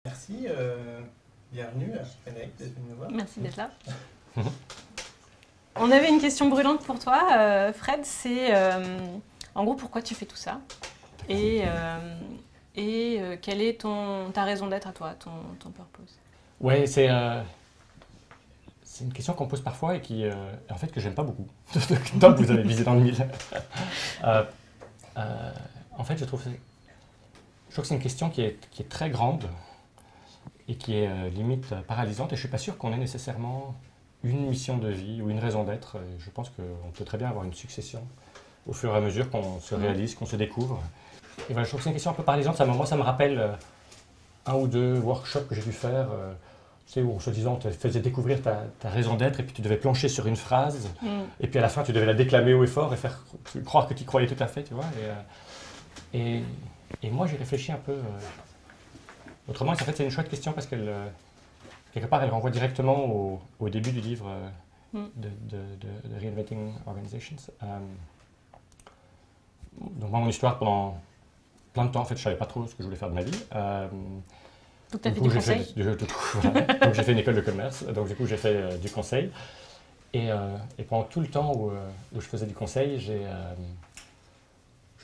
Merci, bienvenue à Frédéric d'être venu nous voir. Merci d'être là. On avait une question brûlante pour toi, Fred, c'est en gros pourquoi tu fais tout ça et quelle est ta raison d'être à toi, ton purpose. Ouais, c'est une question qu'on pose parfois et qui, en fait, que j'aime pas beaucoup. Donc vous avez visé dans le mille. En fait, je trouve que c'est une question qui est très grande et qui est limite paralysante. Et je suis pas sûr qu'on ait nécessairement une mission de vie ou une raison d'être. Je pense qu'on peut très bien avoir une succession au fur et à mesure qu'on se réalise, qu'on se découvre. Et voilà, je trouve que c'est une question un peu paralysante. Moi, ça me rappelle un ou deux workshops que j'ai dû faire. Tu sais, où, soi-disant, on te faisait découvrir ta raison d'être et puis tu devais plancher sur une phrase. Et puis à la fin, tu devais la déclamer haut et fort et faire croire que tu y croyais tout à fait, tu vois. Et moi, j'ai réfléchi un peu autrement. En fait, c'est une chouette question parce qu'elle, quelque part, elle renvoie directement au début du livre de Reinventing Organizations. Donc moi, mon histoire, pendant plein de temps, en fait, je ne savais pas trop ce que je voulais faire de ma vie. Donc tu as fait du conseil voilà. Donc j'ai fait une école de commerce, donc du coup j'ai fait du conseil. Et pendant tout le temps où je faisais du conseil, je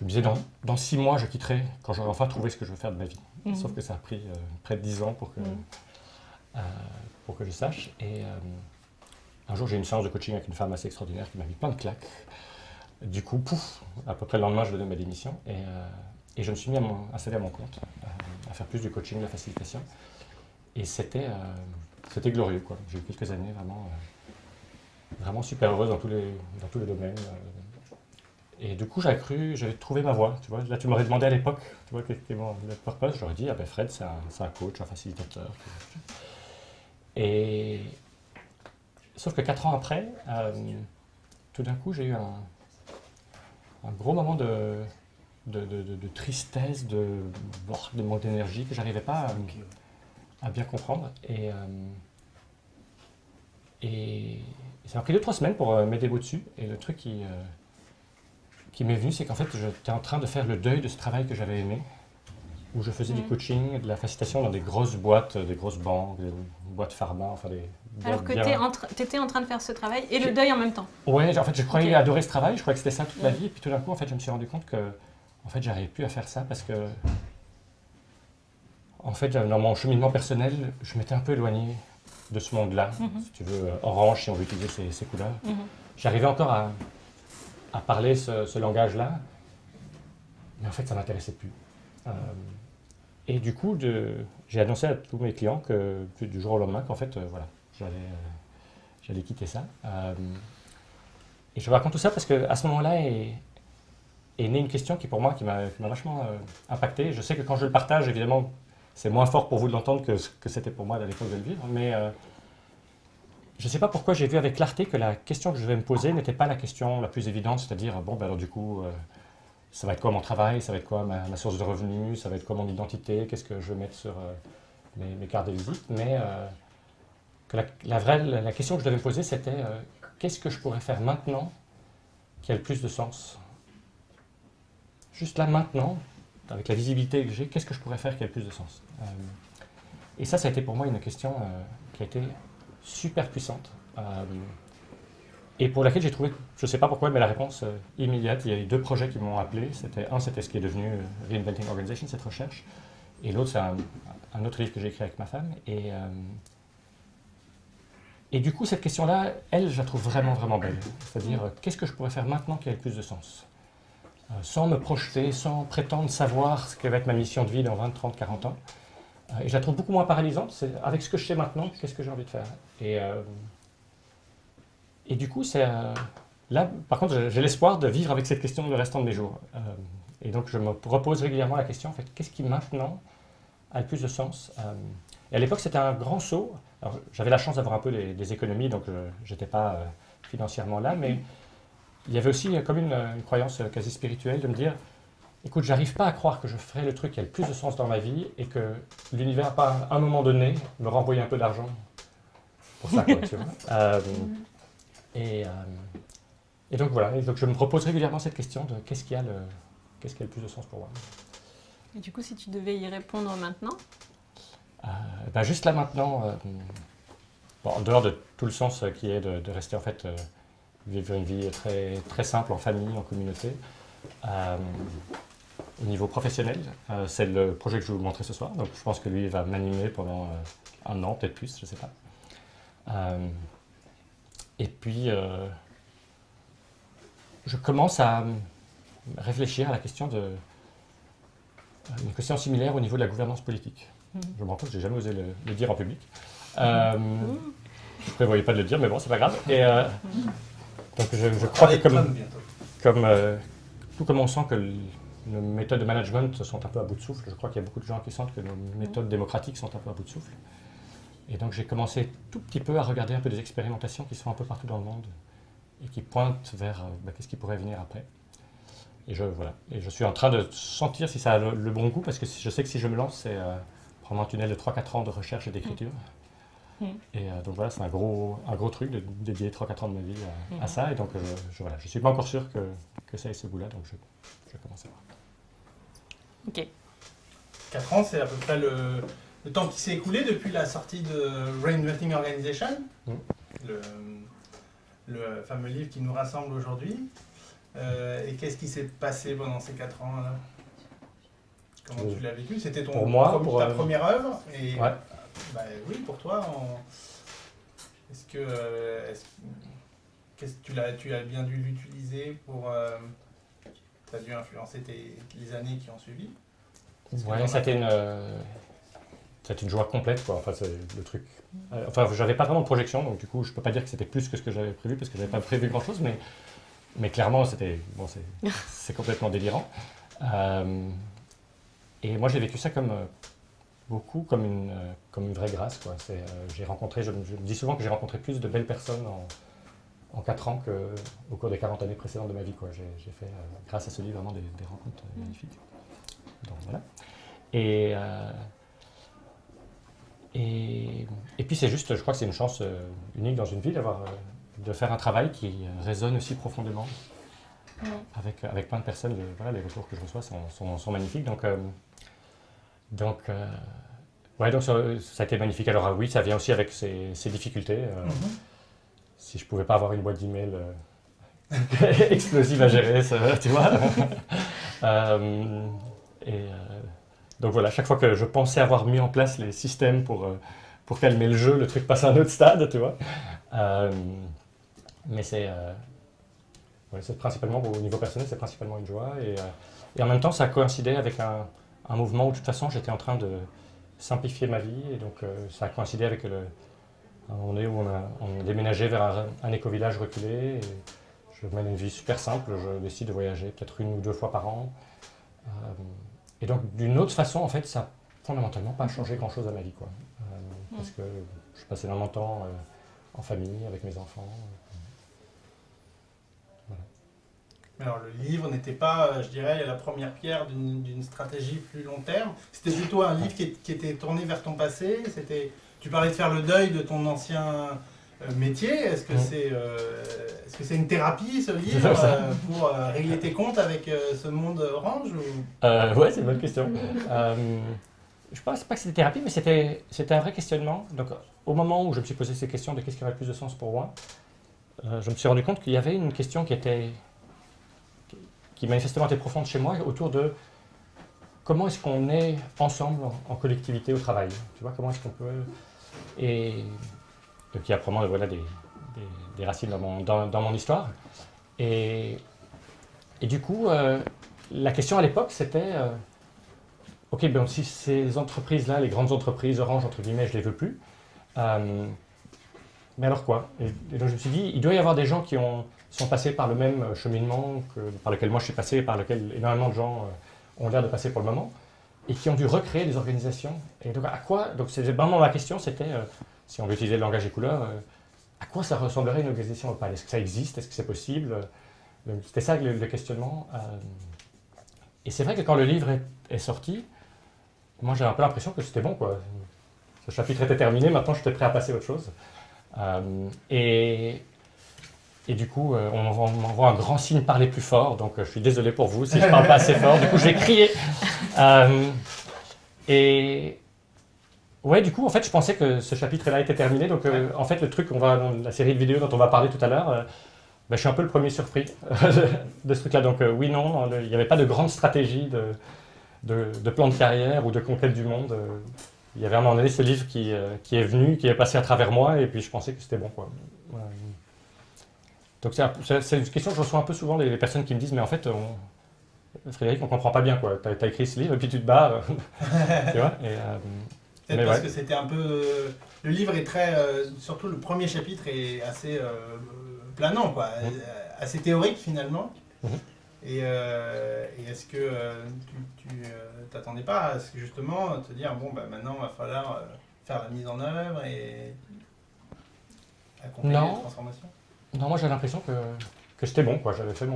me disais dans 6 mois je quitterai quand j'aurai enfin trouvé ce que je veux faire de ma vie. Sauf que ça a pris près de 10 ans pour que je sache. Et un jour j'ai eu une séance de coaching avec une femme assez extraordinaire qui m'a mis plein de claques. Du coup, pouf, à peu près le lendemain je donnais ma démission. Et je me suis mis installé à mon compte, à faire plus du coaching, de la facilitation. Et c'était glorieux, quoi. J'ai eu quelques années vraiment super heureuses dans tous les domaines. Et du coup, j'avais trouvé ma voie. Tu vois. Là, tu m'aurais demandé à l'époque, tu vois, quel était mon purpose. J'aurais dit, ah ben Fred, c'est un coach, un facilitateur. Et sauf que 4 ans après, tout d'un coup, j'ai eu un gros moment de tristesse, de manque d'énergie que j'arrivais pas à bien comprendre. Et ça m'a pris 2-3 semaines pour m'aider au-dessus. Et le truc qui m'est venu, c'est qu'en fait, j'étais en train de faire le deuil de ce travail que j'avais aimé, où je faisais du coaching, de la facilitation dans des grosses boîtes, des grosses banques, des boîtes pharma, enfin des Alors que tu étais en train de faire ce travail et le deuil en même temps. Ouais, en fait, je croyais adorer ce travail, je croyais que c'était ça toute ma vie. Et puis tout d'un coup, en fait, je me suis rendu compte que en fait, j'arrivais plus à faire ça parce que, en fait, dans mon cheminement personnel, je m'étais un peu éloigné de ce monde-là, si tu veux, orange, si on veut utiliser ces couleurs. J'arrivais encore à parler ce langage-là, mais en fait, ça ne m'intéressait plus. Et du coup, j'ai annoncé à tous mes clients que du jour au lendemain qu'en fait, voilà, j'allais quitter ça. Et je vous raconte tout ça parce qu'à ce moment-là est née une question qui pour moi qui m'a vachement impacté. Je sais que quand je le partage, évidemment, c'est moins fort pour vous de l'entendre que c'était pour moi à l'époque de le vivre, mais je ne sais pas pourquoi j'ai vu avec clarté que la question que je devais me poser n'était pas la question la plus évidente, c'est-à-dire, bon, ben alors du coup, ça va être quoi mon travail, ça va être quoi ma source de revenus, ça va être quoi mon identité, qu'est-ce que je vais mettre sur mes cartes de visite, mais que la question que je devais me poser, c'était qu'est-ce que je pourrais faire maintenant qui a le plus de sens? Juste là, maintenant, avec la visibilité que j'ai, qu'est-ce que je pourrais faire qui a le plus de sens? Et ça a été pour moi une question qui a été super puissante et pour laquelle j'ai trouvé, je ne sais pas pourquoi, mais la réponse immédiate. Il y a eu 2 projets qui m'ont appelé. C'était ce qui est devenu Reinventing Organization, cette recherche, et l'autre, c'est un autre livre que j'ai écrit avec ma femme. Et du coup, cette question-là, elle, je la trouve vraiment, vraiment belle. C'est-à-dire, qu'est-ce que je pourrais faire maintenant qui a le plus de sens? Sans me projeter, sans prétendre savoir ce que va être ma mission de vie dans 20, 30, 40 ans. Et je la trouve beaucoup moins paralysante. C'est avec ce que je sais maintenant, qu'est-ce que j'ai envie de faire? Et du coup, là, par contre, j'ai l'espoir de vivre avec cette question le restant de mes jours. Et donc, je me repose régulièrement la question, en fait, qu'est-ce qui maintenant a le plus de sens? Et à l'époque, c'était un grand saut. Alors, j'avais la chance d'avoir un peu des économies, donc je n'étais pas financièrement là, mais il y avait aussi comme une croyance quasi spirituelle de me dire, écoute, j'arrive pas à croire que je ferai le truc qui a le plus de sens dans ma vie et que l'univers, à un moment donné, me renvoie un peu d'argent pour ça, quoi, tu vois. Et donc voilà, et donc je me repose régulièrement cette question de qu'est-ce qui a le plus de sens pour moi. Et du coup, si tu devais y répondre maintenant, Ben, juste là maintenant, bon, en dehors de tout le sens qui est de rester en fait, vivre une vie très, très simple en famille, en communauté, au niveau professionnel, c'est le projet que je vais vous montrer ce soir. Donc je pense que lui va m'animer pendant un an, peut-être plus, je ne sais pas. Et puis, je commence à réfléchir à la question une question similaire au niveau de la gouvernance politique. Je me rends compte que je n'ai jamais osé le dire en public. Je ne prévoyais pas de le dire, mais bon, c'est pas grave. Et, donc je crois que tout comme on sent que nos méthodes de management sont un peu à bout de souffle, je crois qu'il y a beaucoup de gens qui sentent que nos méthodes démocratiques sont un peu à bout de souffle. Et donc j'ai commencé tout petit peu à regarder un peu des expérimentations qui sont un peu partout dans le monde et qui pointent vers qu'est-ce qui pourrait venir après. Et je suis en train de sentir si ça a le bon goût, parce que je sais que si je me lance, c'est prendre un tunnel de 3-4 ans de recherche et d'écriture. Et donc voilà, c'est un gros truc de dédier 3-4 ans de ma vie à ça. Et donc je ne suis pas encore sûr que ça ait ce goût-là, donc je commence à voir. Ok. 4 ans, c'est à peu près le temps qui s'est écoulé depuis la sortie de Reinventing Organization, le fameux livre qui nous rassemble aujourd'hui. Et qu'est-ce qui s'est passé pendant ces 4 ans là? Comment tu l'as vécu? C'était ta première œuvre et, ouais. Bah, oui, pour toi. Est-ce que tu as bien dû l'utiliser pour... ça a dû influencer les années qui ont suivi? Ouais, c'était une joie complète, quoi. Enfin, c'est le truc. Enfin, j'avais pas vraiment de projection, donc du coup, je peux pas dire que c'était plus que ce que j'avais prévu, parce que j'avais pas prévu grand-chose, mais clairement, c'est complètement délirant. Et moi, j'ai vécu ça comme une vraie grâce, quoi. Je me dis souvent que j'ai rencontré plus de belles personnes en 4 ans qu'au cours des 40 années précédentes de ma vie, quoi. J'ai fait, grâce à ce livre, vraiment des rencontres magnifiques. Donc voilà. Et puis c'est juste, je crois que c'est une chance unique dans une vie de faire un travail qui résonne aussi profondément avec plein de personnes. Les retours que je reçois sont magnifiques. Donc ça a été magnifique. Alors oui, ça vient aussi avec ses difficultés. Si je ne pouvais pas avoir une boîte d'email explosive à gérer, tu vois. Donc voilà, chaque fois que je pensais avoir mis en place les systèmes pour calmer le jeu, le truc passe à un autre stade, tu vois. Mais c'est principalement, au niveau personnel, c'est principalement une joie. Et en même temps, ça a coïncidé avec un mouvement où de toute façon, j'étais en train de simplifier ma vie. Et donc ça a coïncidé avec un moment donné où on a déménagé vers un éco-village reculé. Et je mène une vie super simple, je décide de voyager peut-être 1 ou 2 fois par an. Et donc, d'une autre façon, en fait, ça n'a fondamentalement pas changé grand-chose à ma vie, quoi. Parce que je passais énormément de temps en famille, avec mes enfants. Voilà. Mais alors, le livre n'était pas, je dirais, la première pierre d'une stratégie plus long terme. C'était plutôt un livre qui était tourné vers ton passé. Tu parlais de faire le deuil de ton ancien métier. Est-ce que c'est une thérapie, ce livre, pour régler tes comptes avec ce monde orange Ouais, c'est une bonne question. Je ne pense pas que c'était thérapie, mais c'était un vrai questionnement. Donc, au moment où je me suis posé ces questions de qu'est-ce qui aurait plus de sens pour moi, je me suis rendu compte qu'il y avait une question qui manifestement était profonde chez moi, autour de comment est-ce qu'on est ensemble en collectivité au travail. Tu vois, comment est-ce qu'on peut... Et donc il y a probablement des racines dans mon histoire. Et du coup, la question à l'époque, c'était ok, ben, si ces entreprises-là, les grandes entreprises, Orange, entre guillemets, je ne les veux plus, mais alors quoi? Et donc je me suis dit, il doit y avoir des gens qui sont passés par le même cheminement par lequel moi je suis passé, et par lequel énormément de gens ont l'air de passer pour le moment, et qui ont dû recréer des organisations. Et donc à quoi? Donc c'est vraiment ma question, c'était... si on veut utiliser le langage des couleurs, à quoi ça ressemblerait une organisation locale? Est-ce que ça existe? Est-ce que c'est possible? C'était ça le questionnement. Et c'est vrai que quand le livre est sorti, moi j'avais un peu l'impression que c'était bon, quoi. Ce chapitre était terminé, maintenant j'étais prêt à passer à autre chose. Et du coup, on m'envoie un grand signe parler plus fort, donc je suis désolé pour vous si je ne parle pas assez fort, du coup je vais crier. Et Ouais, du coup, en fait, je pensais que ce chapitre-là était terminé. Donc, en fait, le truc, dans la série de vidéos dont on va parler tout à l'heure, je suis un peu le premier surpris de ce truc-là. Donc, oui, non, il n'y avait pas de grande stratégie de plan de carrière ou de conquête du monde. Il y avait à un moment donné ce livre qui est venu, qui est passé à travers moi, et puis je pensais que c'était bon, quoi. Donc, c'est une question que je reçois un peu souvent, les personnes qui me disent, mais en fait, Frédéric, on ne comprend pas bien, quoi. Tu as écrit ce livre, et puis tu te bats. Tu vois Peut-être parce que c'était un peu... le livre est très... surtout le premier chapitre est assez planant, quoi. Assez théorique, finalement. Et est-ce que tu t'attendais pas à ce que, justement, te dire, bon, bah, maintenant, il va falloir faire la mise en œuvre et accompagner la transformation? Non, moi, j'ai l'impression que c'était bon, quoi. J'avais fait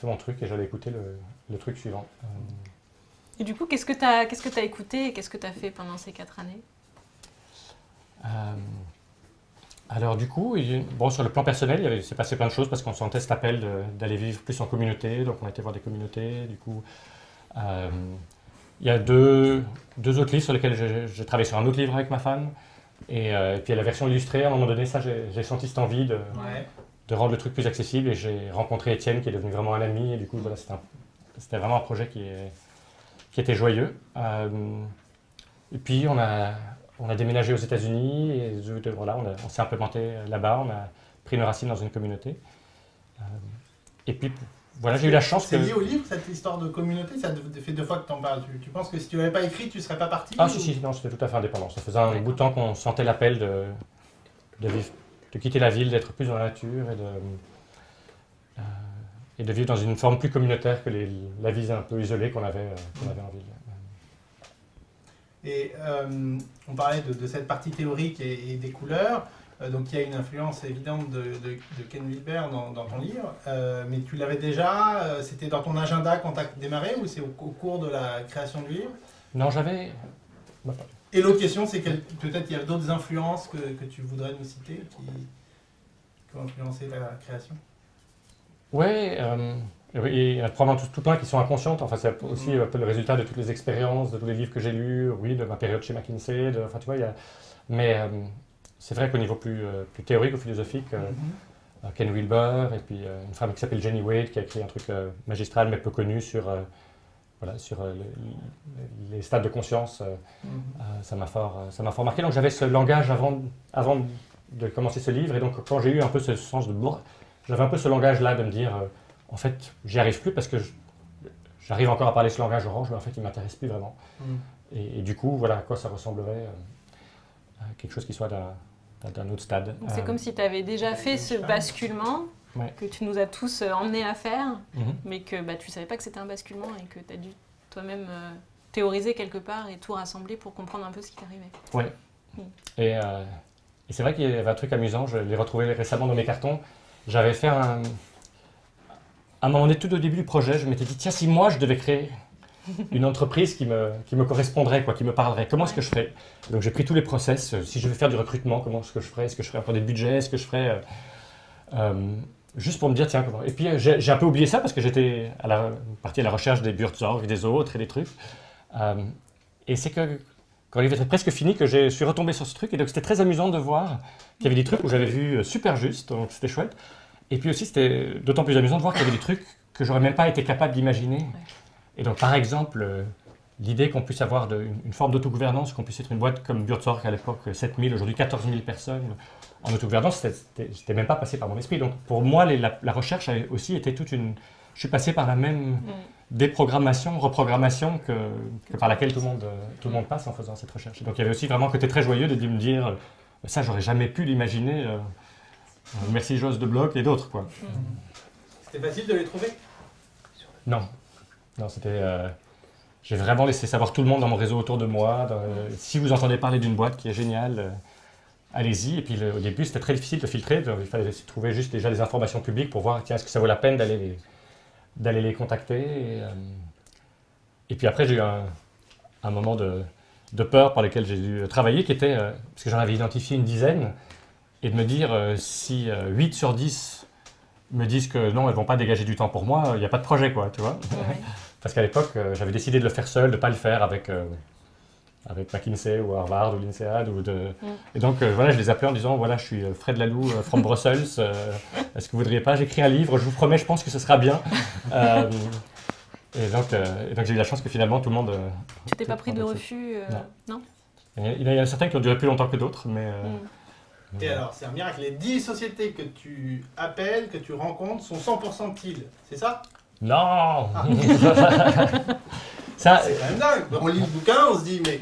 mon truc et j'allais écouter le truc suivant. Et du coup, qu'est-ce que tu as écouté et qu'est-ce que tu as fait pendant ces 4 années? Alors du coup, sur le plan personnel, il s'est passé plein de choses parce qu'on sentait cet appel d'aller vivre plus en communauté, donc on a été voir des communautés. Du coup, il y a deux autres livres sur lesquels j'ai travaillé sur un autre livre avec ma femme. Et puis à la version illustrée, à un moment donné, ça, j'ai senti cette envie de rendre le truc plus accessible. Et j'ai rencontré Étienne, qui est devenu vraiment un ami. Et du coup, voilà, c'était vraiment un projet qui était joyeux. Et puis on a déménagé aux États-Unis et voilà, on s'est implémenté là-bas, on a pris nos racines dans une communauté. Et puis voilà, j'ai eu la chance C'est lié au livre, cette histoire de communauté? Ça fait 2 fois que tu en parles. Tu penses que si tu l'avais pas écrit, tu serais pas parti? Ah si, non, c'était tout à fait indépendant. Ça faisait un bout de temps qu'on sentait l'appel de quitter la ville, d'être plus dans la nature et de vivre dans une forme plus communautaire que la vie un peu isolée qu'on avait en ville. Et on parlait de cette partie théorique et des couleurs, donc il y a une influence évidente de Ken Wilber dans ton livre, mais tu l'avais déjà, c'était dans ton agenda quand tu as démarré ou c'est au cours de la création du livre? Non, j'avais... Et l'autre question, c'est que peut-être il y a d'autres influences que tu voudrais nous citer qui ont influencé la création? Ouais, il y a probablement tout plein qui sont inconscientes. Enfin, c'est aussi un peu le résultat de toutes les expériences, de tous les livres que j'ai lus, oui, de ma période chez McKinsey. Enfin, tu vois, mais c'est vrai qu'au niveau plus théorique ou philosophique, Ken Wilber et puis une femme qui s'appelle Jenny Wade qui a écrit un truc magistral mais peu connu sur les stades de conscience, ça m'a fort marqué. Donc j'avais ce langage avant de commencer ce livre et donc quand j'ai eu un peu ce sens j'avais un peu ce langage-là de me dire en fait, j'y arrive plus parce que j'arrive encore à parler ce langage orange, mais en fait, il ne m'intéresse plus vraiment. Et du coup, voilà à quoi ça ressemblerait à quelque chose qui soit d'un autre stade. C'est comme si tu avais déjà fait ce basculement que tu nous as tous emmenés à faire, mais que tu ne savais pas que c'était un basculement et que tu as dû toi-même théoriser quelque part et tout rassembler pour comprendre un peu ce qui t'arrivait. Oui. Et c'est vrai qu'il y avait un truc amusant, je l'ai retrouvé récemment dans mes cartons. J'avais fait à un moment donné, tout au début du projet, je m'étais dit, tiens, si moi je devais créer une entreprise qui me correspondrait, qui me parlerait, comment est-ce que je ferais? Donc j'ai pris tous les process, si je vais faire du recrutement, comment est-ce que je ferais? Est-ce que je ferais un peu des budgets? Est-ce que je ferais... juste pour me dire, tiens, comment... Et puis j'ai un peu oublié ça parce que j'étais parti à la recherche des Buurtzorg et des autres et des trucs. Et c'est que quand il était presque fini que je suis retombé sur ce truc. Et donc c'était très amusant de voir qu'il y avait des trucs où j'avais vu super juste, donc c'était chouette. Et puis aussi, c'était d'autant plus amusant de voir qu'il y avait des trucs que j'aurais même pas été capable d'imaginer. Ouais. Et donc, par exemple, l'idée qu'on puisse avoir une forme d'autogouvernance, qu'on puisse être une boîte comme Buurtzorg à l'époque, 7000, aujourd'hui 14 000 personnes en autogouvernance, c'était même pas passé par mon esprit. Donc, pour moi, la recherche a aussi été toute une... Je suis passé par la même déprogrammation, reprogrammation que par laquelle tout le monde passe en faisant cette recherche. Et donc, il y avait aussi vraiment un côté très joyeux de me dire, ça, j'aurais jamais pu l'imaginer. Merci Jos de Bloch et d'autres, quoi. C'était facile de les trouver? Non, c'était... j'ai vraiment laissé savoir tout le monde dans mon réseau autour de moi. Si vous entendez parler d'une boîte qui est géniale, allez-y. Et puis au début, c'était très difficile de filtrer. Donc, il fallait trouver juste déjà des informations publiques pour voir, tiens, est-ce que ça vaut la peine d'aller les contacter. Et puis après, j'ai eu un moment de peur par lequel j'ai dû travailler, qui était, parce que j'en avais identifié une dizaine, et de me dire, si 8 sur 10 me disent que non, elles ne vont pas dégager du temps pour moi, il n'y a pas de projet, quoi, tu vois. Ouais. Parce qu'à l'époque, j'avais décidé de le faire seul, de ne pas le faire avec avec McKinsey ou Harvard ou l'INSEAD. Et donc, voilà, je les appelais en disant, voilà, je suis Fred Laloux from Brussels. Est-ce que vous voudriez pas? J'écris un livre, je vous promets, je pense que ce sera bien. Et donc j'ai eu la chance que finalement, tout le monde... Tu t'es pas pris de refus non. Il y en a certains qui ont duré plus longtemps que d'autres, mais... Et alors, c'est un miracle, les 10 sociétés que tu appelles, que tu rencontres, sont 100% TIL, c'est ça? Non. Ça, c'est quand même dingue. On lit le bouquin, on se dit, mais...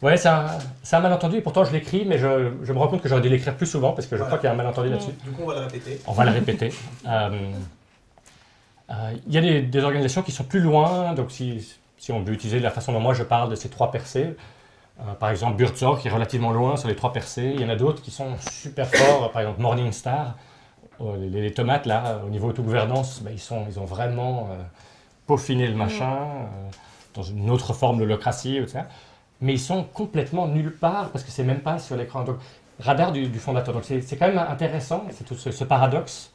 Ouais, c'est un malentendu, et pourtant je l'écris, mais je me rends compte que j'aurais dû l'écrire plus souvent, parce que je crois qu'il y a un malentendu là-dessus. Du coup, on va le répéter. On va le répéter. Il y a des organisations qui sont plus loin, donc si on veut utiliser la façon dont moi je parle de ces 3 percées, par exemple Buurtzorg qui est relativement loin sur les 3 percées, il y en a d'autres qui sont super forts, par exemple Morningstar, les tomates là, au niveau autogouvernance, ben, ils ont vraiment peaufiné le machin, dans une autre forme d'holocratie, etc. Mais ils sont complètement nulle part, parce que c'est même pas sur l'écran. Donc, radar du fondateur. Donc c'est quand même intéressant, c'est tout ce paradoxe,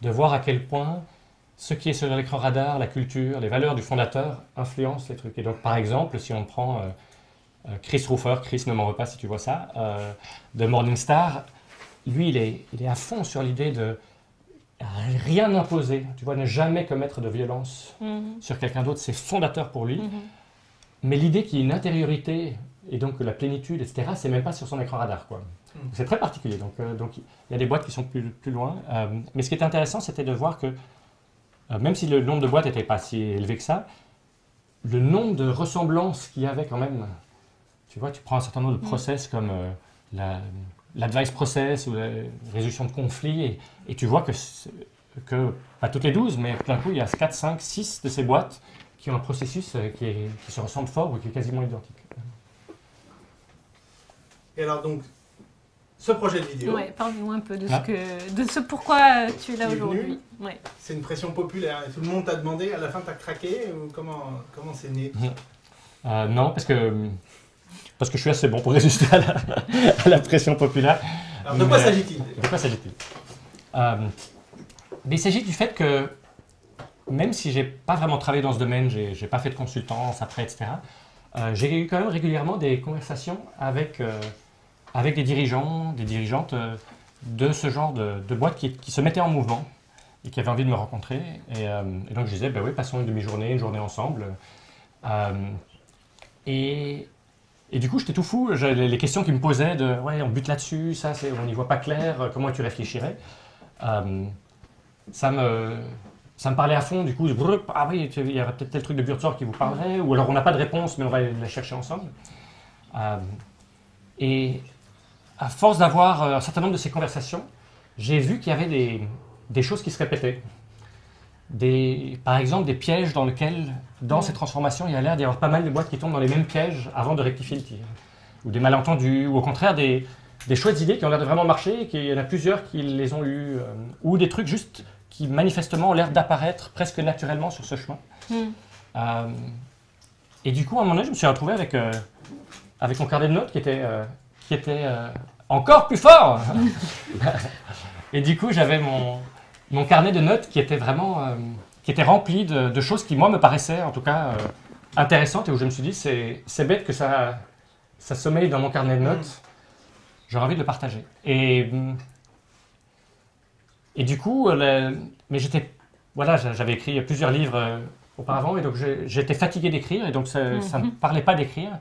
de voir à quel point ce qui est sur l'écran radar, la culture, les valeurs du fondateur influencent les trucs. Et donc, par exemple, si on prend Chris Rufer, Chris, ne m'en veux pas si tu vois ça, de Morningstar, lui, il est à fond sur l'idée de rien imposer, tu vois, ne jamais commettre de violence sur quelqu'un d'autre, c'est fondateur pour lui. Mais l'idée qu'il y ait une intériorité, et donc la plénitude, etc., c'est même pas sur son écran radar, quoi. C'est très particulier, donc il y a des boîtes qui sont plus loin. Mais ce qui est intéressant, c'était de voir que, même si le nombre de boîtes n'était pas si élevé que ça, le nombre de ressemblances qu'il y avait quand même. Tu vois, tu prends un certain nombre de process comme l'advice process ou la résolution de conflits, et tu vois que pas toutes les 12, mais plein coup, il y a 4, 5, 6 de ces boîtes qui ont un processus qui se ressemble fort ou qui est quasiment identique. Et alors donc, ce projet de vidéo... Ouais, parle-nous un peu de ce pourquoi tu es là aujourd'hui. Ouais. C'est une pression populaire. Tout le monde t'a demandé, à la fin t'as craqué, ou comment c'est né? Non, parce que je suis assez bon pour résister à la pression populaire. Alors de quoi s'agit-il? De quoi s'agit-il? Il s'agit du fait que, même si j'ai pas vraiment travaillé dans ce domaine, j'ai pas fait de consultance après, etc., j'ai eu quand même régulièrement des conversations avec des dirigeants, des dirigeantes de ce genre de boîtes qui se mettaient en mouvement et qui avaient envie de me rencontrer. Et donc je disais, ben oui, passons une demi-journée, une journée ensemble. Et du coup, j'étais tout fou. Les questions qu'ils me posaient de, ouais, on bute là-dessus, ça, on n'y voit pas clair, comment tu réfléchirais? Ça me parlait à fond, du coup, ah oui, il y aurait peut-être tel truc de Buurtzorg qui vous parlerait, ou alors on n'a pas de réponse, mais on va la chercher ensemble. Et à force d'avoir un certain nombre de ces conversations, j'ai vu qu'il y avait des choses qui se répétaient. Par exemple, des pièges dans lesquels, dans ces transformations, il y a l'air d'y avoir pas mal de boîtes qui tombent dans les mêmes pièges avant de rectifier le tir. Ou des malentendus, ou au contraire des chouettes idées qui ont l'air de vraiment marcher, et qu'il y en a plusieurs qui les ont eues, ou des trucs juste qui manifestement ont l'air d'apparaître presque naturellement sur ce chemin. Et du coup, à un moment donné, je me suis retrouvé avec mon carnet de notes qui était encore plus fort. Et du coup, j'avais mon carnet de notes qui était vraiment qui était rempli de choses qui, moi, me paraissaient en tout cas intéressantes, et où je me suis dit, c'est bête que ça sommeille dans mon carnet de notes, j'aurais envie de le partager. Et du coup, mais j'avais écrit plusieurs livres auparavant, et donc j'étais fatigué d'écrire, et donc ça ne me parlait pas d'écrire.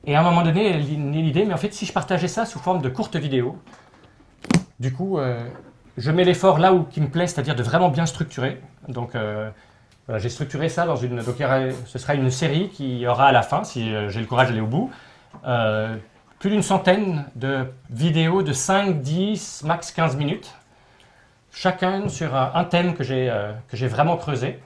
Et à un moment donné, l'idée, mais en fait, si je partageais ça sous forme de courtes vidéos, du coup, je mets l'effort là où qui me plaît, c'est-à-dire de vraiment bien structurer. Donc, voilà, j'ai structuré ça dans une... Donc, ce sera une série qui aura à la fin, si j'ai le courage d'aller au bout, plus d'une centaine de vidéos de 5, 10, max 15 minutes, chacun sur un thème que j'ai vraiment creusé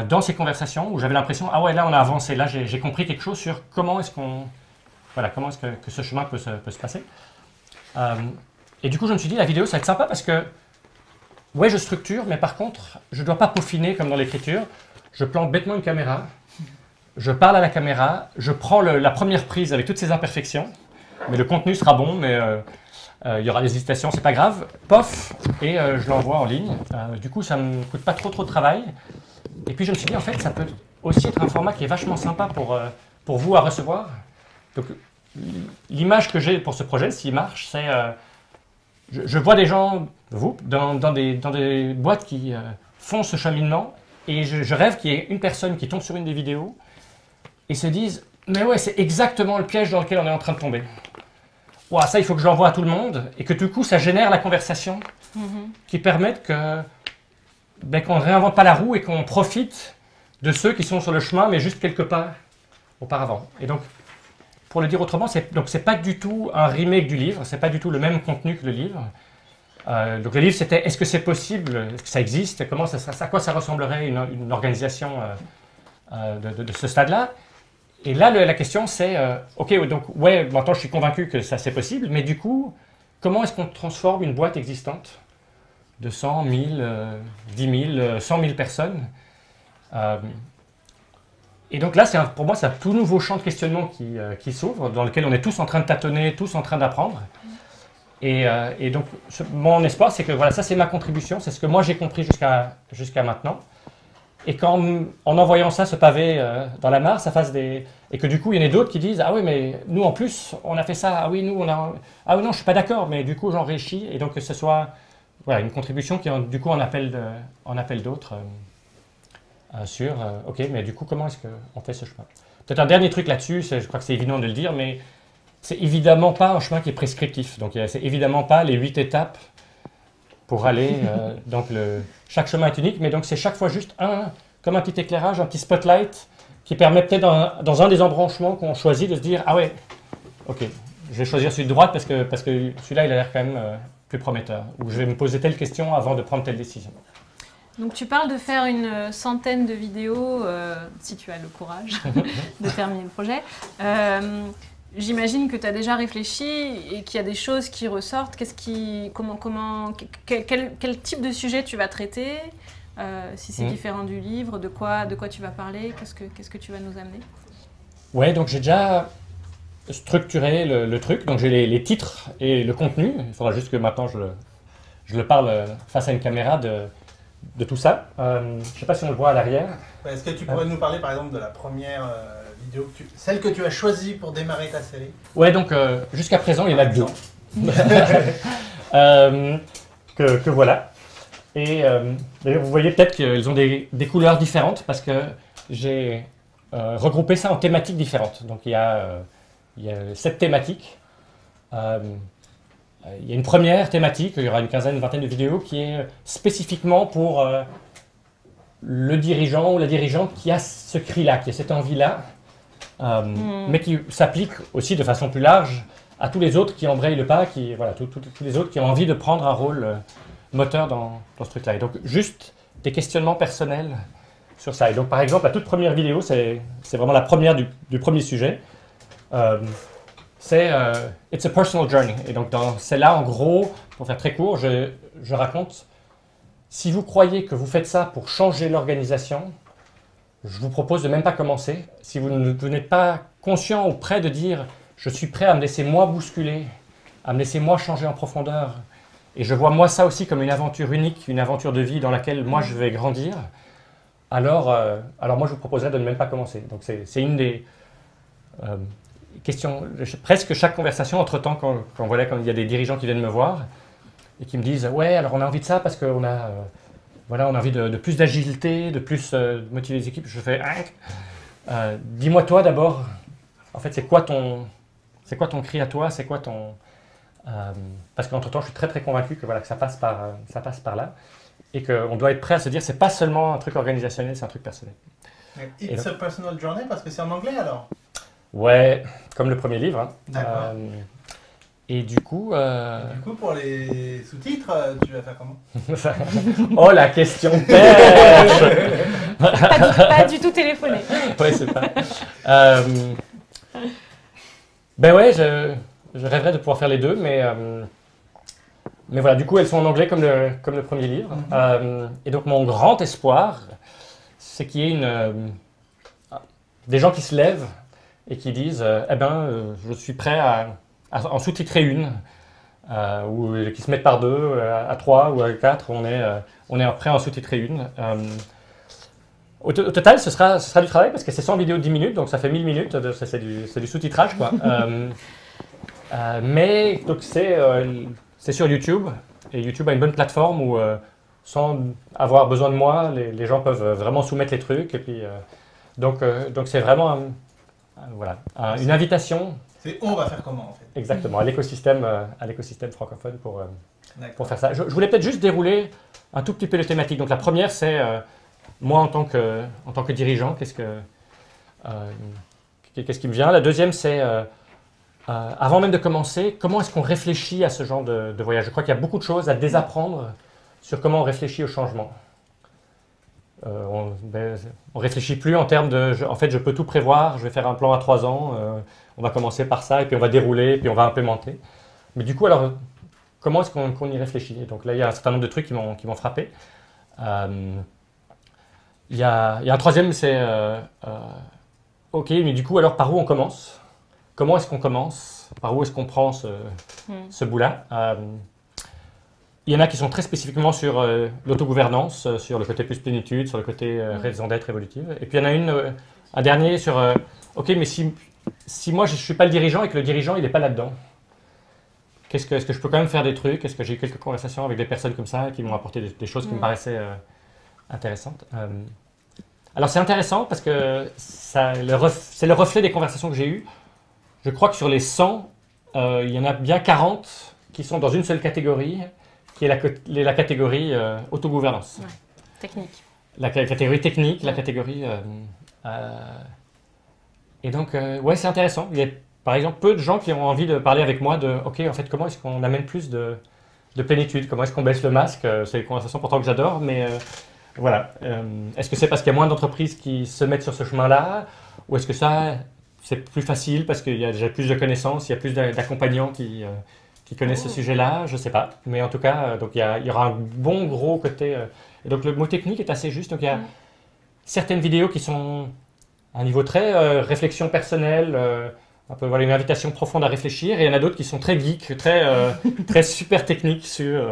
dans ces conversations où j'avais l'impression, ah ouais, là on a avancé, là j'ai compris quelque chose sur comment est-ce que ce chemin peut se passer. Et du coup, je me suis dit, la vidéo, ça va être sympa parce que, ouais, je structure, mais par contre, je ne dois pas peaufiner comme dans l'écriture. Je plante bêtement une caméra, je parle à la caméra, je prends la première prise avec toutes ses imperfections, mais le contenu sera bon, mais il y aura des hésitations, c'est pas grave. Pof, et je l'envoie en ligne. Du coup, ça ne me coûte pas trop de travail. Et puis, je me suis dit, en fait, ça peut aussi être un format qui est vachement sympa pour vous à recevoir. Donc, l'image que j'ai pour ce projet, s'il marche, c'est... je vois des gens, vous, dans des boîtes qui font ce cheminement, et je rêve qu'il y ait une personne qui tombe sur une des vidéos et se dise « Mais ouais, c'est exactement le piège dans lequel on est en train de tomber. Ouah, ça, il faut que je l'envoie à tout le monde. » Et que du coup, ça génère la conversation qui permette qu'on ne réinvente pas la roue et qu'on profite de ceux qui sont sur le chemin, mais juste quelque part auparavant. Et donc, pour le dire autrement, c'est pas du tout un remake du livre, c'est pas du tout le même contenu que le livre. Donc le livre, c'était est-ce que c'est possible, est-ce que ça existe, comment à quoi ça ressemblerait une organisation de ce stade-là. Et là, la question, c'est, ok, donc ouais, maintenant je suis convaincu que ça c'est possible, mais du coup, comment est-ce qu'on transforme une boîte existante de 100, 1000, 10 000, 100 000 personnes Et donc là, pour moi, c'est un tout nouveau champ de questionnement qui s'ouvre, dans lequel on est tous en train de tâtonner, tous en train d'apprendre. Et donc, mon espoir, c'est que voilà, ça c'est ma contribution, c'est ce que moi j'ai compris jusqu'à maintenant. Et qu'en envoyant ça, ce pavé dans la mare, ça fasse et que du coup, il y en a d'autres qui disent « Ah oui, mais nous en plus, on a fait ça, ah oui, nous on a... Ah oui, non, je ne suis pas d'accord, mais du coup, j'enrichis. » Et donc, que ce soit voilà, une contribution qui, du coup, en appelle d'autres sur « Ok, mais du coup, comment est-ce qu'on fait ce chemin ?» Peut-être un dernier truc là-dessus, je crois que c'est évident de le dire, mais c'est évidemment pas un chemin qui est prescriptif. Donc, c'est évidemment pas les 8 étapes pour aller... donc, chaque chemin est unique, mais donc c'est chaque fois juste comme un petit éclairage, un petit spotlight qui permet peut-être dans un des embranchements qu'on choisit de se dire « Ah ouais, ok, je vais choisir celui de droite parce que celui-là, il a l'air quand même plus prometteur. » Ou je vais me poser telle question avant de prendre telle décision. Donc tu parles de faire une centaine de vidéos, si tu as le courage de terminer le projet. J'imagine que tu as déjà réfléchi et qu'il y a des choses qui ressortent. Quel type de sujet tu vas traiter, si c'est différent du livre, de quoi tu vas parler, qu'est-ce que tu vas nous amener? Ouais, donc j'ai déjà structuré le truc. Donc j'ai les titres et le contenu. Il faudra juste que maintenant je le parle face à une caméra de tout ça. Je ne sais pas si on le voit à l'arrière. Est-ce que tu pourrais nous parler par exemple de la première vidéo, celle que tu as choisie pour démarrer ta série? Ouais, donc jusqu'à présent, il y en a deux. que voilà. Et d'ailleurs, vous voyez peut-être qu'elles ont des couleurs différentes parce que j'ai regroupé ça en thématiques différentes. Donc il y a 7 thématiques. Il y a une première thématique, il y aura une quinzaine, une vingtaine de vidéos qui est spécifiquement pour le dirigeant ou la dirigeante qui a ce cri-là, qui a cette envie-là, mais qui s'applique aussi de façon plus large à tous les autres qui embrayent le pas, voilà, tous les autres qui ont envie de prendre un rôle moteur dans ce truc-là. Et donc, juste des questionnements personnels sur ça. Et donc, par exemple, la toute première vidéo, c'est vraiment la première du premier sujet. C'est It's a Personal Journey. Et donc, dans celle-là, en gros, pour faire très court, je raconte, si vous croyez que vous faites ça pour changer l'organisation, je vous propose de même pas commencer. Si vous n'êtes pas conscient ou prêt de dire « je suis prêt à me laisser moi bousculer, à me laisser moi changer en profondeur, et je vois moi ça aussi comme une aventure unique, une aventure de vie dans laquelle moi je vais grandir », alors moi je vous proposerais de ne même pas commencer. Donc c'est une des questions, presque chaque conversation, entre-temps, quand il y a des dirigeants qui viennent me voir et qui me disent « ouais, alors on a envie de ça parce qu'on a... Voilà, on a envie de plus d'agilité, de plus motiver les équipes. » Je fais dis-moi toi d'abord, en fait, c'est quoi ton cri à toi, c'est quoi ton... parce qu'entre-temps, je suis très très convaincu que, voilà, que ça passe par là et qu'on doit être prêt à se dire c'est pas seulement un truc organisationnel, c'est un truc personnel. It's a personal journey parce que c'est en anglais alors? Ouais, comme le premier livre. Hein. D'accord. Et du coup... Du coup, pour les sous-titres, tu vas faire comment? Oh, la question pêche. Pas du tout téléphoné. Ouais, c'est pas... Ben ouais, je rêverais de pouvoir faire les deux, mais voilà, du coup, elles sont en anglais comme le premier livre. Et donc, mon grand espoir, c'est qu'il y ait des gens qui se lèvent et qui disent je suis prêt à en sous-titrer une, ou qui se mettent par deux, à 3 ou à 4, on est prêt à en sous-titrer une. Au total, ce sera du travail parce que c'est 100 vidéos de 10 minutes, donc ça fait 1000 minutes, c'est du sous-titrage, quoi. Mais donc c'est sur YouTube, et YouTube a une bonne plateforme où, sans avoir besoin de moi, les gens peuvent vraiment soumettre les trucs, et puis, donc c'est vraiment voilà, une invitation. C'est on va faire comment, en fait. Exactement, à l'écosystème francophone pour faire ça. Je voulais peut-être juste dérouler un tout petit peu les thématiques. Donc la première, c'est moi en tant que dirigeant, qu'est-ce qui me vient. La deuxième, c'est avant même de commencer, comment est-ce qu'on réfléchit à ce genre de voyage. Je crois qu'il y a beaucoup de choses à désapprendre sur comment on réfléchit au changement. On réfléchit plus en termes de en fait je peux tout prévoir, je vais faire un plan à 3 ans, on va commencer par ça et puis on va dérouler et puis on va implémenter. Mais du coup alors comment est-ce qu'on y réfléchit? Et donc là il y a un certain nombre de trucs qui m'ont frappé. Il y a un troisième, c'est ok, mais du coup alors par où on commence? Comment est-ce qu'on commence? Par où est-ce qu'on prend ce bout-là? Il y en a qui sont très spécifiquement sur l'autogouvernance, sur le côté plus plénitude, sur le côté raison d'être évolutive. Et puis il y en a un dernier sur ok, mais si moi je ne suis pas le dirigeant et que le dirigeant il n'est pas là-dedans, est-ce que je peux quand même faire des trucs? Est-ce que j'ai eu quelques conversations avec des personnes comme ça qui m'ont apporté des choses qui me paraissaient intéressantes? Alors c'est intéressant parce que c'est le reflet des conversations que j'ai eues. Je crois que sur les 100, il y en a bien 40 qui sont dans une seule catégorie, qui est la catégorie autogouvernance. Ouais, technique. La catégorie technique, la catégorie... Et donc, ouais, c'est intéressant. Il y a, par exemple, peu de gens qui ont envie de parler avec moi de « Ok, en fait, comment est-ce qu'on amène plus de plénitude? Comment est-ce qu'on baisse le masque ?» C'est des conversations pourtant que j'adore, mais voilà. Est-ce que c'est parce qu'il y a moins d'entreprises qui se mettent sur ce chemin-là? Ou est-ce que c'est plus facile parce qu'il y a déjà plus de connaissances, il y a plus d'accompagnants qui connaissent ce sujet-là, je ne sais pas. Mais en tout cas, donc il y aura un bon gros côté. Et donc le mot technique est assez juste. Donc il y a certaines vidéos qui sont à un niveau très réflexion personnelle, un peu voilà, une invitation profonde à réfléchir. Et il y en a d'autres qui sont très geek, très super techniques sur...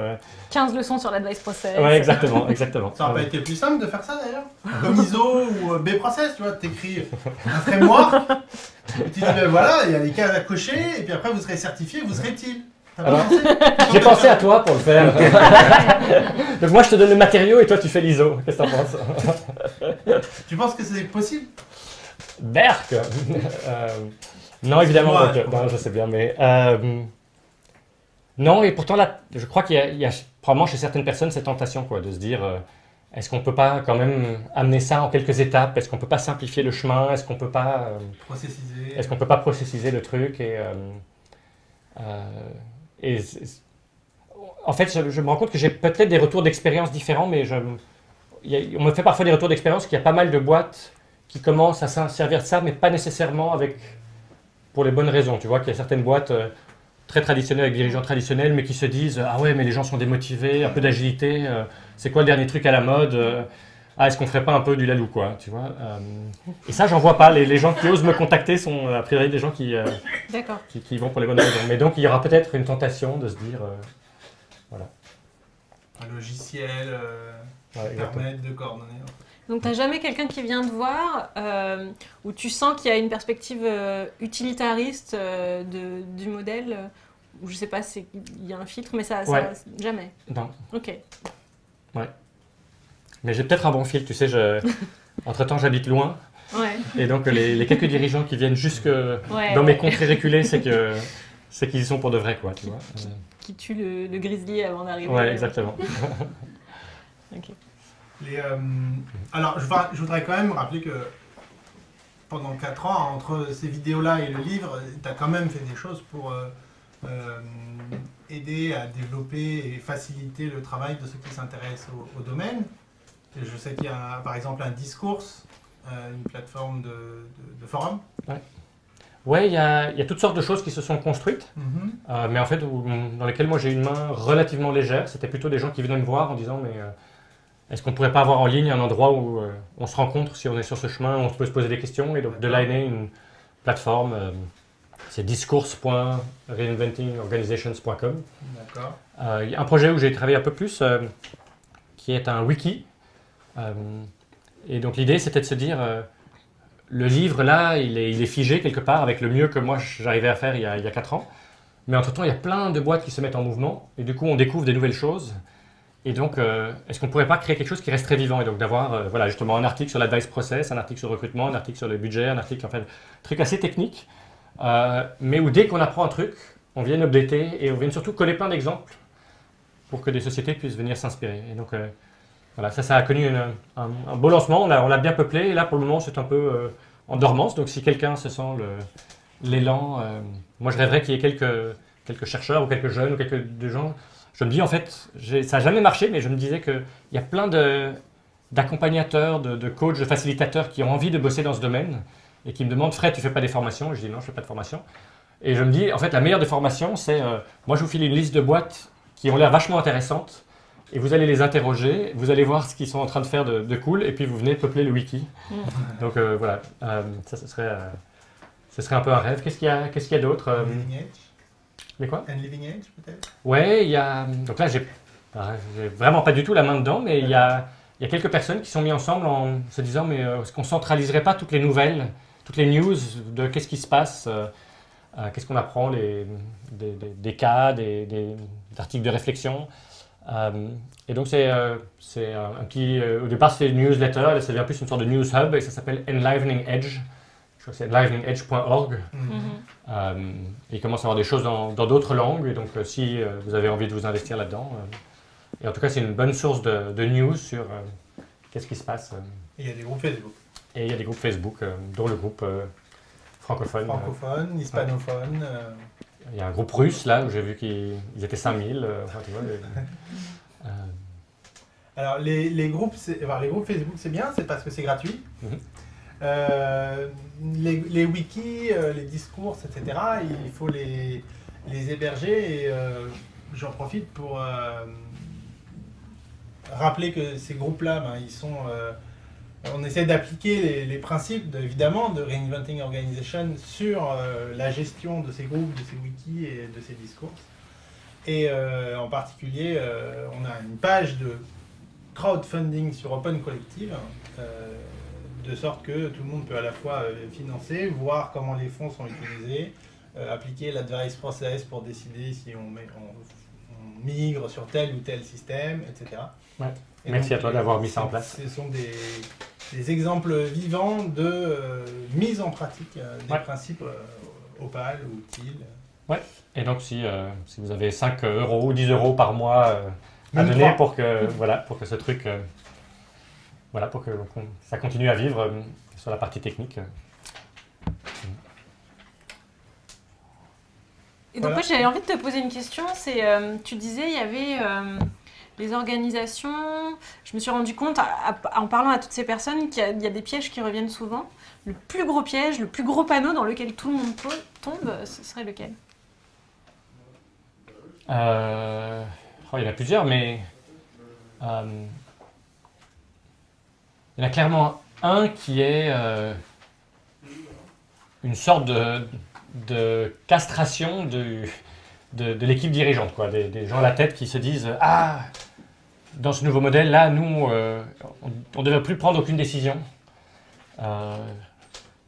15 leçons sur l'advice process. Ouais, exactement. Ça n'aurait pas été plus simple de faire ça d'ailleurs? Comme ISO ou B-Process, tu vois, t'écris un framework, et tu dis ben voilà, il y a les cases à cocher, et puis après vous serez certifié, vous serez utile. J'ai pensé à toi pour le faire. Donc moi je te donne le matériau et toi tu fais l'ISO. Qu'est-ce que t'en penses? Tu penses que c'est possible? Berk non, évidemment. Non, je sais bien, mais... non, et pourtant là, je crois qu'il y a probablement chez certaines personnes cette tentation quoi, de se dire est-ce qu'on ne peut pas quand même amener ça en quelques étapes? Est-ce qu'on ne peut pas simplifier le chemin? Est-ce qu'on ne peut pas... processiser le truc en fait, je me rends compte que j'ai peut-être des retours d'expérience différents, mais on me fait parfois des retours d'expérience qu'il y a pas mal de boîtes qui commencent à s'en servir de ça, mais pas nécessairement pour les bonnes raisons. Tu vois qu'il y a certaines boîtes très traditionnelles avec des dirigeants traditionnels, mais qui se disent « Ah ouais, mais les gens sont démotivés, un peu d'agilité, c'est quoi le dernier truc à la mode est-ce qu'on ferait pas un peu du lalou, quoi, tu vois Et ça, j'en vois pas. Les gens qui osent me contacter sont a priori des gens qui vont pour les bonnes raisons. Mais donc, il y aura peut-être une tentation de se dire, voilà. Un logiciel permettre de coordonner. Donc, tu n'as jamais quelqu'un qui vient te voir où tu sens qu'il y a une perspective utilitariste du modèle où je sais pas, il y a un filtre, mais ça jamais. Non. Ok. Ouais. Mais j'ai peut-être un bon fil, tu sais, entre-temps j'habite loin, et donc les quelques dirigeants qui viennent jusque dans mes contrées reculées, c'est qu'ils y sont pour de vrai, quoi, tu vois. Qui tue le grizzly avant d'arriver. Ouais, exactement. Ok. Alors, je voudrais quand même rappeler que pendant 4 ans, entre ces vidéos-là et le livre, tu as quand même fait des choses pour aider à développer et faciliter le travail de ceux qui s'intéressent au domaine. Et je sais qu'il y a par exemple un Discourse, une plateforme de forum. Ouais, il y a toutes sortes de choses qui se sont construites, mais en fait, dans lesquelles moi j'ai une main relativement légère. C'était plutôt des gens qui venaient me voir en disant « mais est-ce qu'on ne pourrait pas avoir en ligne un endroit où on se rencontre si on est sur ce chemin, où on peut se poser des questions ?» Et donc de là est née une plateforme, c'est discourse.reinventingorganizations.com. D'accord. Il y a un projet où j'ai travaillé un peu plus, qui est un wiki. Et donc l'idée, c'était de se dire, le livre là, il est figé quelque part avec le mieux que moi j'arrivais à faire il y a 4 ans. Mais entre-temps, il y a plein de boîtes qui se mettent en mouvement. Et du coup, on découvre des nouvelles choses. Et donc, est-ce qu'on ne pourrait pas créer quelque chose qui reste très vivant? Et donc d'avoir voilà, justement un article sur l'advice process, un article sur le recrutement, un article sur le budget, un article, enfin, un truc assez technique. Mais où dès qu'on apprend un truc, on vient updater et on vient surtout coller plein d'exemples pour que des sociétés puissent venir s'inspirer. Et donc, voilà, ça a connu un beau lancement. On l'a bien peuplé. Et là, pour le moment, c'est un peu en dormance. Donc, si quelqu'un se sent l'élan, moi, je rêverais qu'il y ait quelques chercheurs ou quelques jeunes ou quelques gens. Je me dis, en fait, ça n'a jamais marché, mais je me disais qu'il y a plein d'accompagnateurs, de coachs, de facilitateurs qui ont envie de bosser dans ce domaine et qui me demandent, Fred, tu ne fais pas des formations? Je dis, non, je ne fais pas de formation. Et je me dis, en fait, la meilleure des formations, c'est, moi, je vous file une liste de boîtes qui ont l'air vachement intéressantes et vous allez les interroger, vous allez voir ce qu'ils sont en train de faire de cool et puis vous venez peupler le wiki. Donc, voilà, ça, ce serait un peu un rêve. Qu'est-ce qu'il y a d'autre Mais quoi? And Living Edge, peut-être? Ouais, il y a... Donc là, j'ai vraiment pas du tout la main dedans, mais il y a quelques personnes qui sont mis ensemble en se disant, mais est-ce qu'on centraliserait pas toutes les nouvelles, toutes les news de qu'est-ce qui se passe, qu'est-ce qu'on apprend, des cas, des articles de réflexion. Et donc, c'est un petit... au départ, c'était une newsletter, et ça devient plus une sorte de news hub, et ça s'appelle Enlivening Edge. Je crois que c'est enliveningedge.org. Il commence à y avoir des choses dans d'autres langues. Et donc, si vous avez envie de vous investir là-dedans. Et en tout cas, c'est une bonne source de news sur qu'est-ce qui se passe. Et il y a des groupes Facebook. Et il y a des groupes Facebook, dont le groupe francophone. Francophone, hispanophone. Il y a un groupe russe, là, où j'ai vu qu'ils étaient 5000. Enfin, tu vois, Alors, les groupes Facebook, c'est bien, c'est parce que c'est gratuit. Les wikis, les discours, etc., il faut les héberger et j'en profite pour rappeler que ces groupes-là, ils sont... on essaie d'appliquer les principes, évidemment, de Reinventing Organization sur la gestion de ces groupes, de ces wikis et de ces discours. Et en particulier, on a une page de crowdfunding sur Open Collective, de sorte que tout le monde peut à la fois financer, voir comment les fonds sont utilisés, appliquer l'advice process pour décider si on migre sur tel ou tel système, etc. Ouais. Merci donc, à toi d'avoir mis ça en place. Ce sont des exemples vivants de mise en pratique des principes Opal ou TIL. Ouais. Et donc si vous avez 5 € ou 10 € par mois à donner pour que ce truc... Voilà, pour que ça continue à vivre sur la partie technique. Et donc, moi, j'avais envie de te poser une question. C'est, tu disais, il y avait les organisations. Je me suis rendu compte, en parlant à toutes ces personnes, qu'il y a des pièges qui reviennent souvent. Le plus gros piège, le plus gros panneau dans lequel tout le monde tombe, ce serait lequel? Il y en a plusieurs, mais... il y en a clairement un qui est une sorte de castration de l'équipe dirigeante, quoi. Des gens à la tête qui se disent « Ah, dans ce nouveau modèle-là, nous, on ne devrait plus prendre aucune décision.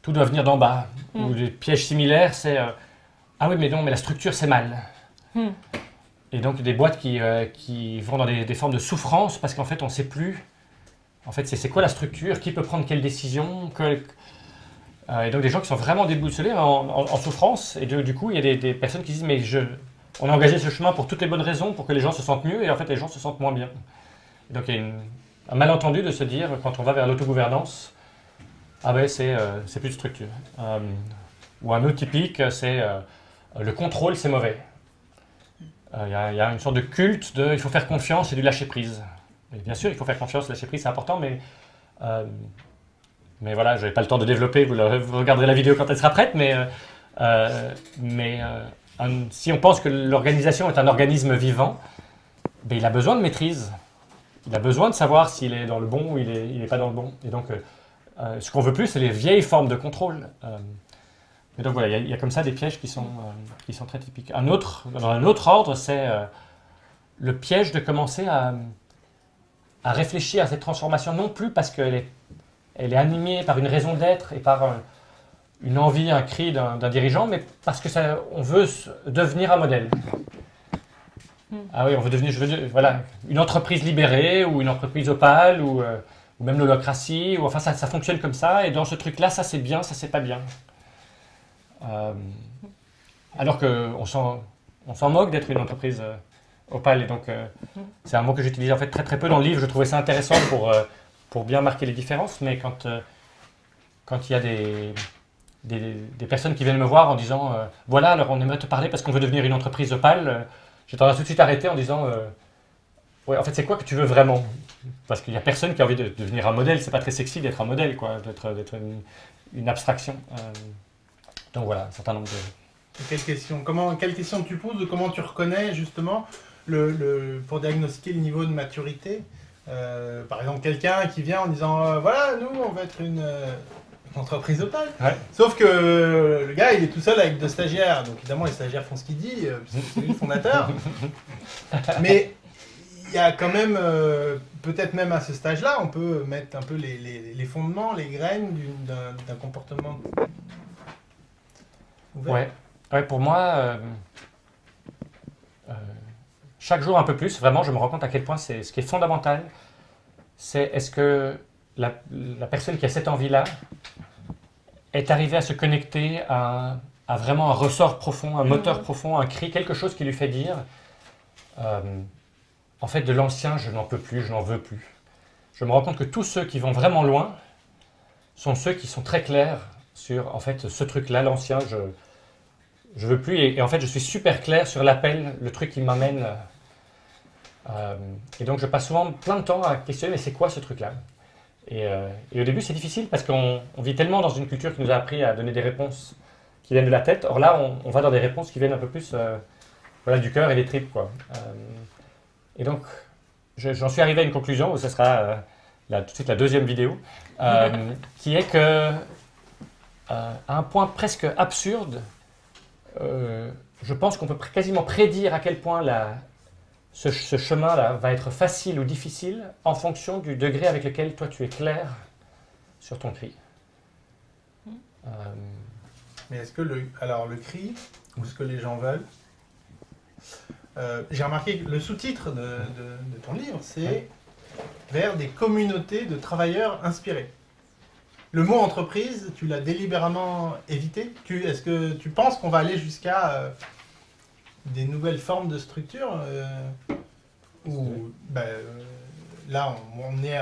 Tout doit venir d'en bas. » Ou des pièges similaires, c'est Ah oui, mais non, mais la structure, c'est mal. » Et donc des boîtes qui vont dans des formes de souffrance parce qu'en fait, on ne sait plus. En fait, c'est quoi la structure? Qui peut prendre quelle décision? Et donc des gens qui sont vraiment déboussolés en souffrance. Et du coup, il y a des personnes qui disent mais on a engagé ce chemin pour toutes les bonnes raisons, pour que les gens se sentent mieux, et en fait les gens se sentent moins bien. Et donc il y a un malentendu de se dire, quand on va vers l'autogouvernance, ah ben c'est plus de structure. Ou un autre typique, c'est le contrôle, c'est mauvais. Il y a une sorte de culte de il faut faire confiance et du lâcher prise. Et bien sûr, il faut faire confiance, lâcher prise, c'est important, mais voilà, je n'avais pas le temps de développer, vous regarderez la vidéo quand elle sera prête, si on pense que l'organisation est un organisme vivant, ben, il a besoin de maîtrise. Il a besoin de savoir s'il est dans le bon ou il n'est pas dans le bon. Et donc, ce qu'on veut plus, c'est les vieilles formes de contrôle. Et donc voilà, il y a comme ça des pièges qui sont très typiques. Dans un autre ordre, c'est le piège de commencer à réfléchir à cette transformation, non plus parce qu'elle est elle est animée par une raison d'être et par une envie, un cri d'un dirigeant, mais parce que on veut devenir un modèle. Ah oui, on veut devenir, voilà, une entreprise libérée ou une entreprise opale ou même l'holacratie, enfin ça fonctionne comme ça, et dans ce truc-là, ça c'est bien, ça c'est pas bien. Alors qu'on s'en moque d'être une entreprise opale, et donc c'est un mot que j'utilise en fait très très peu dans le livre. Je trouvais ça intéressant pour bien marquer les différences, mais quand il y a des personnes qui viennent me voir en disant voilà, alors on aimerait te parler parce qu'on veut devenir une entreprise opale, j'ai tendance tout de suite à arrêter en disant ouais, en fait c'est quoi que tu veux vraiment? Parce qu'il n'y a personne qui a envie de devenir un modèle, c'est pas très sexy d'être un modèle, quoi, d'être une abstraction. Donc voilà, un certain nombre de... Quelle question tu poses, ou comment tu reconnais justement pour diagnostiquer le niveau de maturité? Par exemple, quelqu'un qui vient en disant voilà, nous on va être une entreprise opale. Ouais. Sauf que le gars il est tout seul avec 2 stagiaires, donc évidemment les stagiaires font ce qu'il dit, puisque c'est lui le fondateur. Mais il y a quand même, peut-être même à ce stage-là, on peut mettre un peu les fondements, les graines d'un comportement ouvert. Ouais, pour moi, chaque jour un peu plus, vraiment, je me rends compte à quel point ce qui est fondamental, c'est est-ce que la personne qui a cette envie-là est arrivée à se connecter à vraiment un ressort profond, un moteur profond, un cri, quelque chose qui lui fait dire en fait, de l'ancien, je n'en peux plus, je n'en veux plus. Je me rends compte que tous ceux qui vont vraiment loin sont ceux qui sont très clairs sur en fait, ce truc-là, l'ancien, je veux plus. Et en fait, je suis super clair sur l'appel, le truc qui m'amène. Et donc, je passe souvent plein de temps à questionner, mais c'est quoi ce truc-là? Et au début, c'est difficile parce qu'on vit tellement dans une culture qui nous a appris à donner des réponses qui viennent de la tête. Or là, on va dans des réponses qui viennent un peu plus voilà, du cœur et des tripes, quoi. Et donc, j'en suis arrivé à une conclusion, où ce sera tout de suite la deuxième vidéo, qui est que, à un point presque absurde, je pense qu'on peut quasiment prédire à quel point ce chemin-là va être facile ou difficile en fonction du degré avec lequel toi tu es clair sur ton cri. Mais est-ce que le cri, ou ce que les gens veulent, j'ai remarqué que le sous-titre de ton livre, c'est vers des communautés de travailleurs inspirés. Le mot entreprise, tu l'as délibérément évité. Est-ce que tu penses qu'on va aller jusqu'à des nouvelles formes de structure là, on est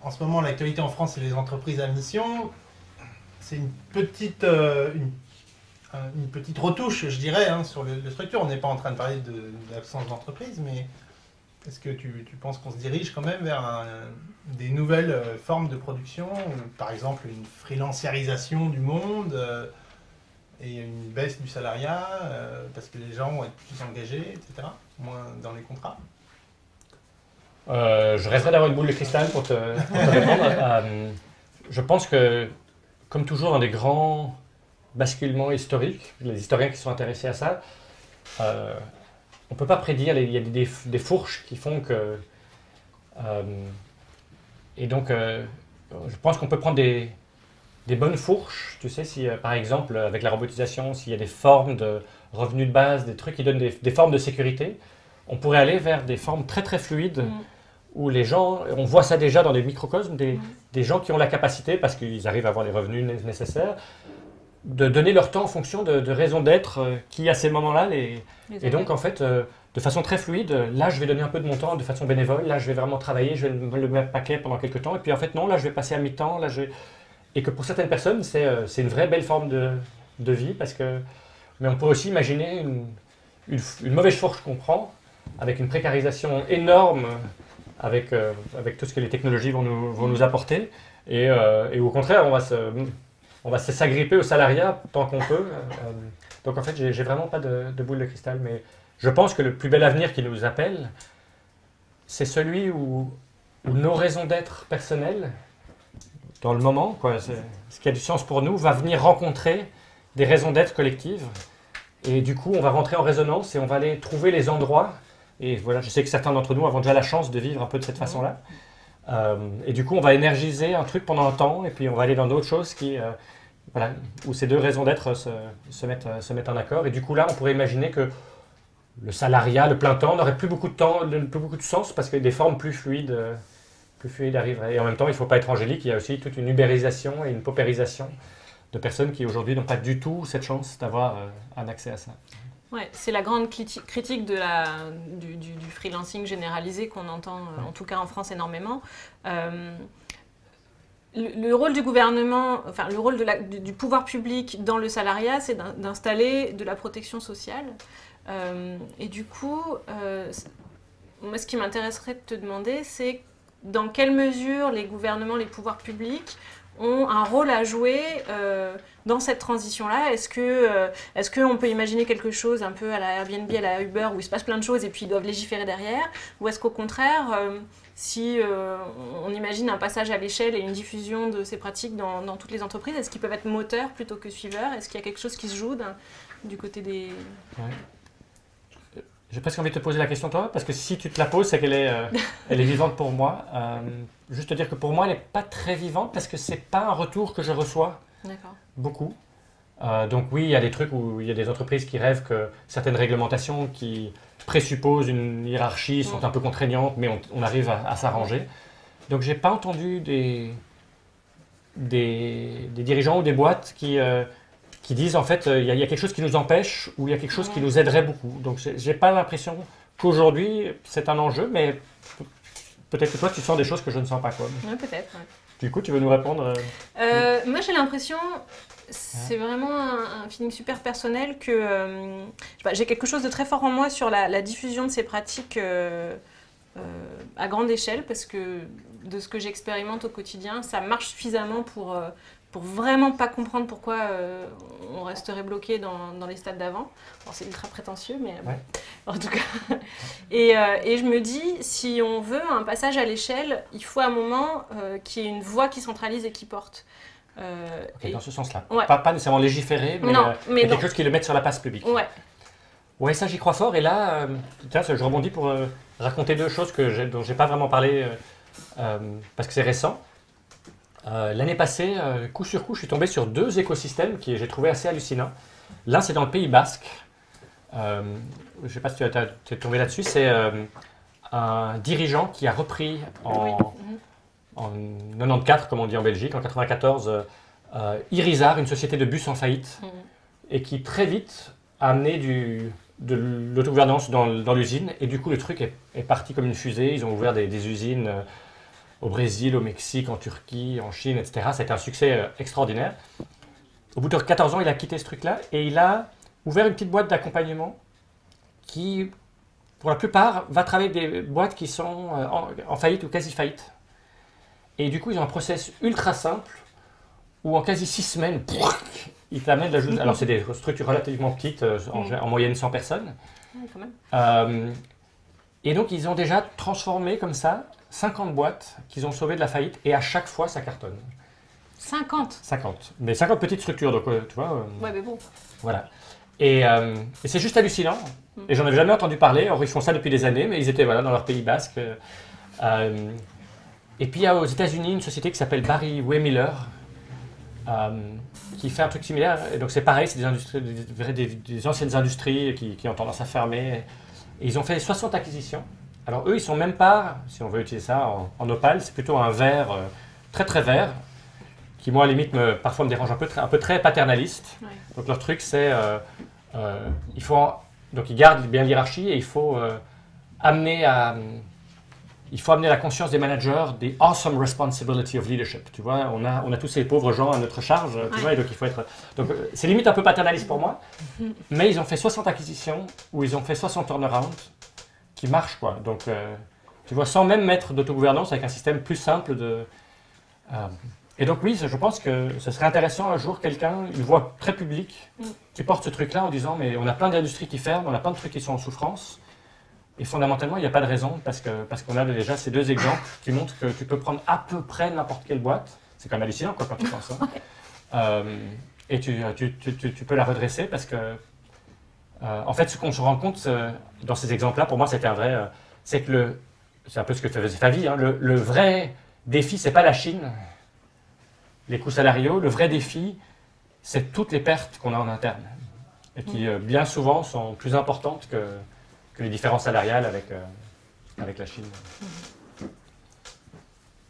en ce moment, l'actualité en France, c'est les entreprises à mission. C'est une petite retouche, je dirais, sur le structure. On n'est pas en train de parler de l'absence d'entreprise, mais est-ce que tu penses qu'on se dirige quand même vers des nouvelles formes de production, ou par exemple une freelanciarisation du monde et une baisse du salariat parce que les gens vont être plus engagés, etc., moins dans les contrats? Je rêverais d'avoir une boule de cristal pour te répondre. Je pense que, comme toujours, dans des grands basculements historiques, les historiens qui sont intéressés à ça, on ne peut pas prédire, il y a des fourches qui font que... et donc, je pense qu'on peut prendre des bonnes fourches, tu sais, si par exemple, avec la robotisation, s'il y a des formes de revenus de base, des trucs qui donnent des formes de sécurité, on pourrait aller vers des formes très très fluides, où les gens, on voit ça déjà dans des microcosmes, des gens qui ont la capacité, parce qu'ils arrivent à avoir les revenus nécessaires, de donner leur temps en fonction de raisons d'être qui, à ces moments-là, et donc en fait, de façon très fluide, là je vais donner un peu de mon temps de façon bénévole, là je vais vraiment travailler, je vais me le mettre paquet pendant quelques temps, et puis en fait non, là je vais passer à mi-temps, et que pour certaines personnes, c'est une vraie belle forme de vie, mais on peut aussi imaginer une mauvaise fourche qu'on prend, avec une précarisation énorme, avec tout ce que les technologies vont nous apporter, et au contraire, on va s'agripper au salariat tant qu'on peut. Donc en fait, j'ai vraiment pas de boule de cristal, mais je pense que le plus bel avenir qui nous appelle, c'est celui où nos raisons d'être personnelles, dans le moment, ce qui a du sens pour nous, va venir rencontrer des raisons d'être collectives. Et du coup, on va rentrer en résonance et on va aller trouver les endroits. Et voilà, je sais que certains d'entre nous avons déjà la chance de vivre un peu de cette façon-là, Et du coup, on va énergiser un truc pendant un temps, et puis on va aller dans d'autres choses voilà, où ces deux raisons d'être se mettent en accord. Et du coup, là, on pourrait imaginer que le salariat, le plein temps, n'aurait plus beaucoup de sens parce que des formes plus fluides arriveraient. Et en même temps, il ne faut pas être angélique, il y a aussi toute une ubérisation et une paupérisation de personnes qui aujourd'hui n'ont pas du tout cette chance d'avoir un accès à ça. Ouais, c'est la grande critique du freelancing généralisé qu'on entend, en tout cas en France, énormément. Le rôle du gouvernement, enfin le rôle du pouvoir public dans le salariat, c'est d'installer de la protection sociale. Et du coup, moi ce qui m'intéresserait de te demander, c'est dans quelle mesure les gouvernements, les pouvoirs publics ont un rôle à jouer dans cette transition-là. Est-ce qu'on peut imaginer quelque chose un peu à la Airbnb, à la Uber, où il se passe plein de choses et puis ils doivent légiférer derrière? Ou est-ce qu'au contraire, si on imagine un passage à l'échelle et une diffusion de ces pratiques dans toutes les entreprises, est-ce qu'ils peuvent être moteurs plutôt que suiveurs? Est-ce qu'il y a quelque chose qui se joue du côté des... Ouais. J'ai presque envie de te poser la question toi, parce que si tu te la poses, c'est qu'elle elle est vivante pour moi. Juste te dire que pour moi, elle n'est pas très vivante parce que c'est pas un retour que je reçois beaucoup. Donc oui, il y a des trucs où il y a des entreprises qui rêvent que certaines réglementations qui présupposent une hiérarchie sont un peu contraignantes, mais on arrive à s'arranger. Donc j'ai pas entendu des dirigeants ou des boîtes qui disent en fait il y a quelque chose qui nous empêche ou il y a quelque chose qui nous aiderait beaucoup. Donc j'ai pas l'impression qu'aujourd'hui c'est un enjeu, mais peut-être que toi tu sens des choses que je ne sens pas. Oui, peut-être. Ouais. Du coup, tu veux nous répondre Moi j'ai l'impression, c'est vraiment un feeling super personnel que j'ai quelque chose de très fort en moi sur la diffusion de ces pratiques à grande échelle, parce que de ce que j'expérimente au quotidien, ça marche suffisamment pour vraiment pas comprendre pourquoi on resterait bloqué dans les stades d'avant. Bon, c'est ultra prétentieux, mais en tout cas. Et je me dis, si on veut un passage à l'échelle, il faut à un moment qu'il y ait une voix qui centralise et qui porte. Dans ce sens-là. Ouais. Pas nécessairement légiférer, mais quelque chose qui le mette sur la place publique. Ouais, ça j'y crois fort. Et là, je rebondis pour raconter deux choses dont je n'ai pas vraiment parlé parce que c'est récent. L'année passée, coup sur coup, je suis tombé sur deux écosystèmes que j'ai trouvé assez hallucinants. L'un, c'est dans le Pays Basque. Je ne sais pas si tu es tombé là-dessus. C'est un dirigeant qui a repris en 94, comme on dit en Belgique, en 94, Irizar, une société de bus en faillite, et qui très vite a amené de l'autogouvernance dans l'usine. Et du coup, le truc est parti comme une fusée. Ils ont ouvert des usines au Brésil, au Mexique, en Turquie, en Chine, etc. Ça a été un succès extraordinaire. Au bout de 14 ans, il a quitté ce truc-là et il a ouvert une petite boîte d'accompagnement qui, pour la plupart, va travailler avec des boîtes qui sont en faillite ou quasi faillite. Et du coup, ils ont un process ultra simple où en quasi 6 semaines, ils t'amènent de la journée. Alors, c'est des structures relativement petites, en moyenne 100 personnes. Ouais, quand même. Et donc, ils ont déjà transformé comme ça 50 boîtes qu'ils ont sauvées de la faillite et à chaque fois, ça cartonne. 50 Mais 50 petites structures, donc tu vois. Ouais, mais bon. Voilà. Et c'est juste hallucinant. Et j'en avais jamais entendu parler. Alors, ils font ça depuis des années, mais ils étaient dans leur Pays Basque. Et puis, il y a aux États-Unis une société qui s'appelle Barry Wehmiller qui fait un truc similaire. Et donc, c'est pareil, c'est des anciennes industries qui ont tendance à fermer. Et ils ont fait 60 acquisitions. Alors eux, ils sont même pas, si on veut utiliser ça en opale, c'est plutôt un vert très très vert, qui moi à la limite parfois me dérange un peu très paternaliste. Ouais. Donc leur truc c'est, donc ils gardent bien l'hierarchie et il faut amener la conscience des managers des awesome responsibility of leadership. Tu vois, on a tous ces pauvres gens à notre charge, tu vois, et donc il faut être. Donc c'est limite un peu paternaliste pour moi, mais ils ont fait 60 acquisitions où ils ont fait 60 turnarounds. Qui marche quoi. Donc, tu vois, sans même mettre d'autogouvernance avec un système plus simple Et donc oui, je pense que ce serait intéressant un jour une voix très publique qui porte ce truc-là en disant mais on a plein d'industries qui ferment, on a plein de trucs qui sont en souffrance et fondamentalement il n'y a pas de raison parce qu'on a déjà ces deux exemples qui montrent que tu peux prendre à peu près n'importe quelle boîte. C'est quand même hallucinant quoi, quand tu penses ça. Et tu peux la redresser parce que en fait, ce qu'on se rend compte dans ces exemples-là, pour moi, c'était un vrai... c'est que c'est un peu ce que faisait Favi, hein, le vrai défi, c'est pas la Chine, les coûts salariaux, le vrai défi, c'est toutes les pertes qu'on a en interne, et qui bien souvent sont plus importantes que les différences salariales avec la Chine.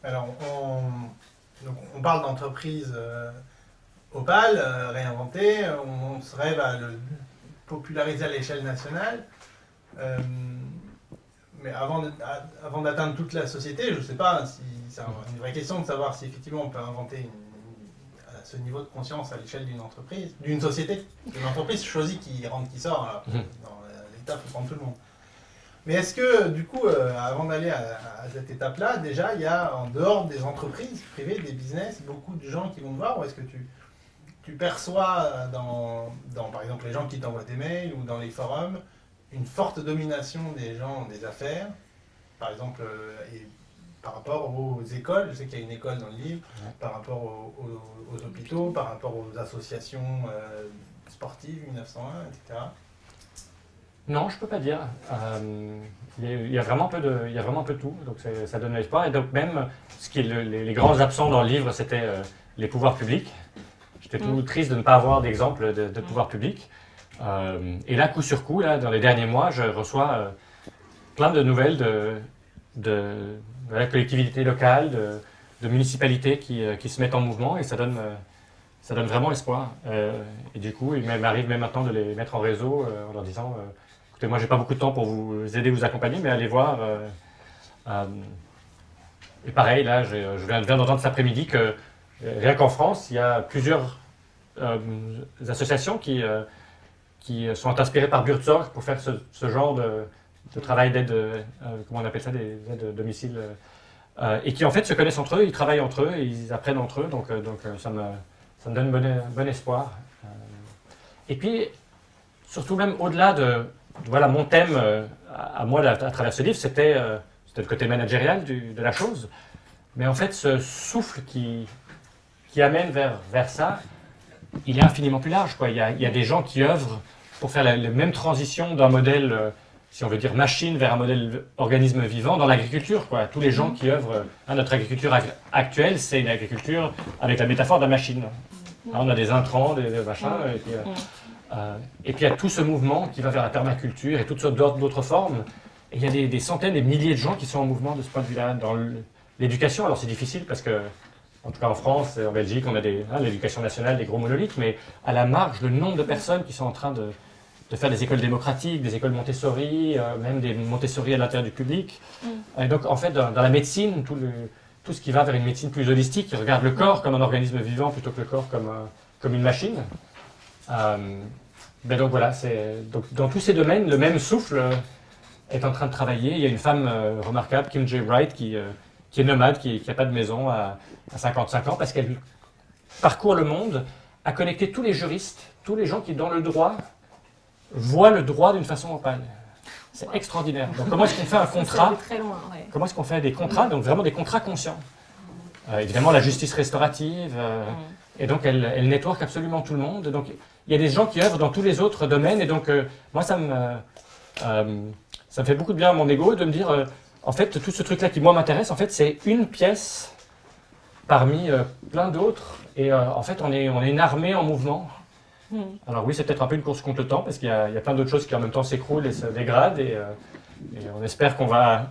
Alors, on parle d'entreprise Opal, réinventée, on se rêve à le populariser à l'échelle nationale. Mais avant d'atteindre toute la société, je ne sais pas si c'est une vraie question de savoir si effectivement on peut inventer à ce niveau de conscience à l'échelle d'une entreprise, d'une société. Une entreprise choisit qui rentre, qui sort. Alors, dans l'État, il faut prendre tout le monde. Mais est-ce que, du coup, avant d'aller à cette étape-là, déjà, il y a, en dehors des entreprises privées, des business, beaucoup de gens qui vont te voir, ou est-ce que tu perçois dans, par exemple, les gens qui t'envoient des mails ou dans les forums, une forte domination des gens des affaires, par exemple, et par rapport aux écoles, je sais qu'il y a une école dans le livre, par rapport aux hôpitaux, par rapport aux associations sportives, 1901, etc. Non, je ne peux pas dire. Il y a vraiment un peu de tout, donc ça donne l'espoir. Et donc même, les grands absents dans le livre, c'était les pouvoirs publics. J'étais tout triste de ne pas avoir d'exemple de pouvoir public. Et là, coup sur coup, là, dans les derniers mois, je reçois plein de nouvelles de la collectivité locale, de municipalités qui se mettent en mouvement, et ça donne vraiment espoir. Et du coup, il m'arrive même maintenant de les mettre en réseau en leur disant écoutez, moi, j'ai pas beaucoup de temps pour vous aider, vous accompagner, mais allez voir. Et pareil, là, je viens d'entendre cet après-midi que rien qu'en France, il y a plusieurs associations qui sont inspirées par Buurtzorg pour faire ce genre de travail d'aide, comment on appelle ça, des aides à domicile, et qui en fait se connaissent entre eux, ils travaillent entre eux, et ils apprennent entre eux, donc ça me donne bon espoir. Et puis, surtout même au-delà de voilà, mon thème à moi à travers ce livre, c'était le côté managérial de la chose, mais en fait ce souffle qui amène vers ça, il est infiniment plus large, quoi. Il y a des gens qui œuvrent pour faire la même transition d'un modèle, si on veut dire machine, vers un modèle organisme vivant dans l'agriculture, quoi. Tous les gens qui œuvrent à notre agriculture actuelle, c'est une agriculture avec la métaphore de la machine. Là, on a des intrants, des machins, et puis il y a tout ce mouvement qui va vers la permaculture et toutes sortes d'autres formes. Et il y a des centaines, des milliers de gens qui sont en mouvement de ce point de vue-là. Dans l'éducation, alors c'est difficile parce que, en tout cas en France et en Belgique, on a l'éducation nationale, des gros monolithes, mais à la marge, le nombre de personnes qui sont en train de faire des écoles démocratiques, des écoles Montessori, même des Montessori à l'intérieur du public. Et donc, en fait, dans la médecine, tout ce qui va vers une médecine plus holistique, qui regarde le corps comme un organisme vivant plutôt que le corps comme une machine. Ben donc voilà, donc, dans tous ces domaines, le même souffle est en train de travailler. Il y a une femme remarquable, Kim J. Wright, qui est nomade, qui n'a pas de maison à 55 ans, parce qu'elle parcourt le monde à connecter tous les juristes, tous les gens qui, dans le droit, voient le droit d'une façon opale. C'est extraordinaire. Donc comment est-ce qu'on fait un contrat? Très loin, ouais. Comment est-ce qu'on fait des contrats? Donc vraiment des contrats conscients. Évidemment, la justice restaurative, et donc elle network absolument tout le monde. Donc il y a des gens qui œuvrent dans tous les autres domaines, et donc moi ça me fait beaucoup de bien à mon ego de me dire, en fait, tout ce truc-là qui moi m'intéresse, en fait, c'est une pièce parmi plein d'autres, et en fait, on est une armée en mouvement. Alors oui, c'est peut-être un peu une course contre le temps, parce qu'il y a plein d'autres choses qui en même temps s'écroulent et se dégradent, et on espère qu'on va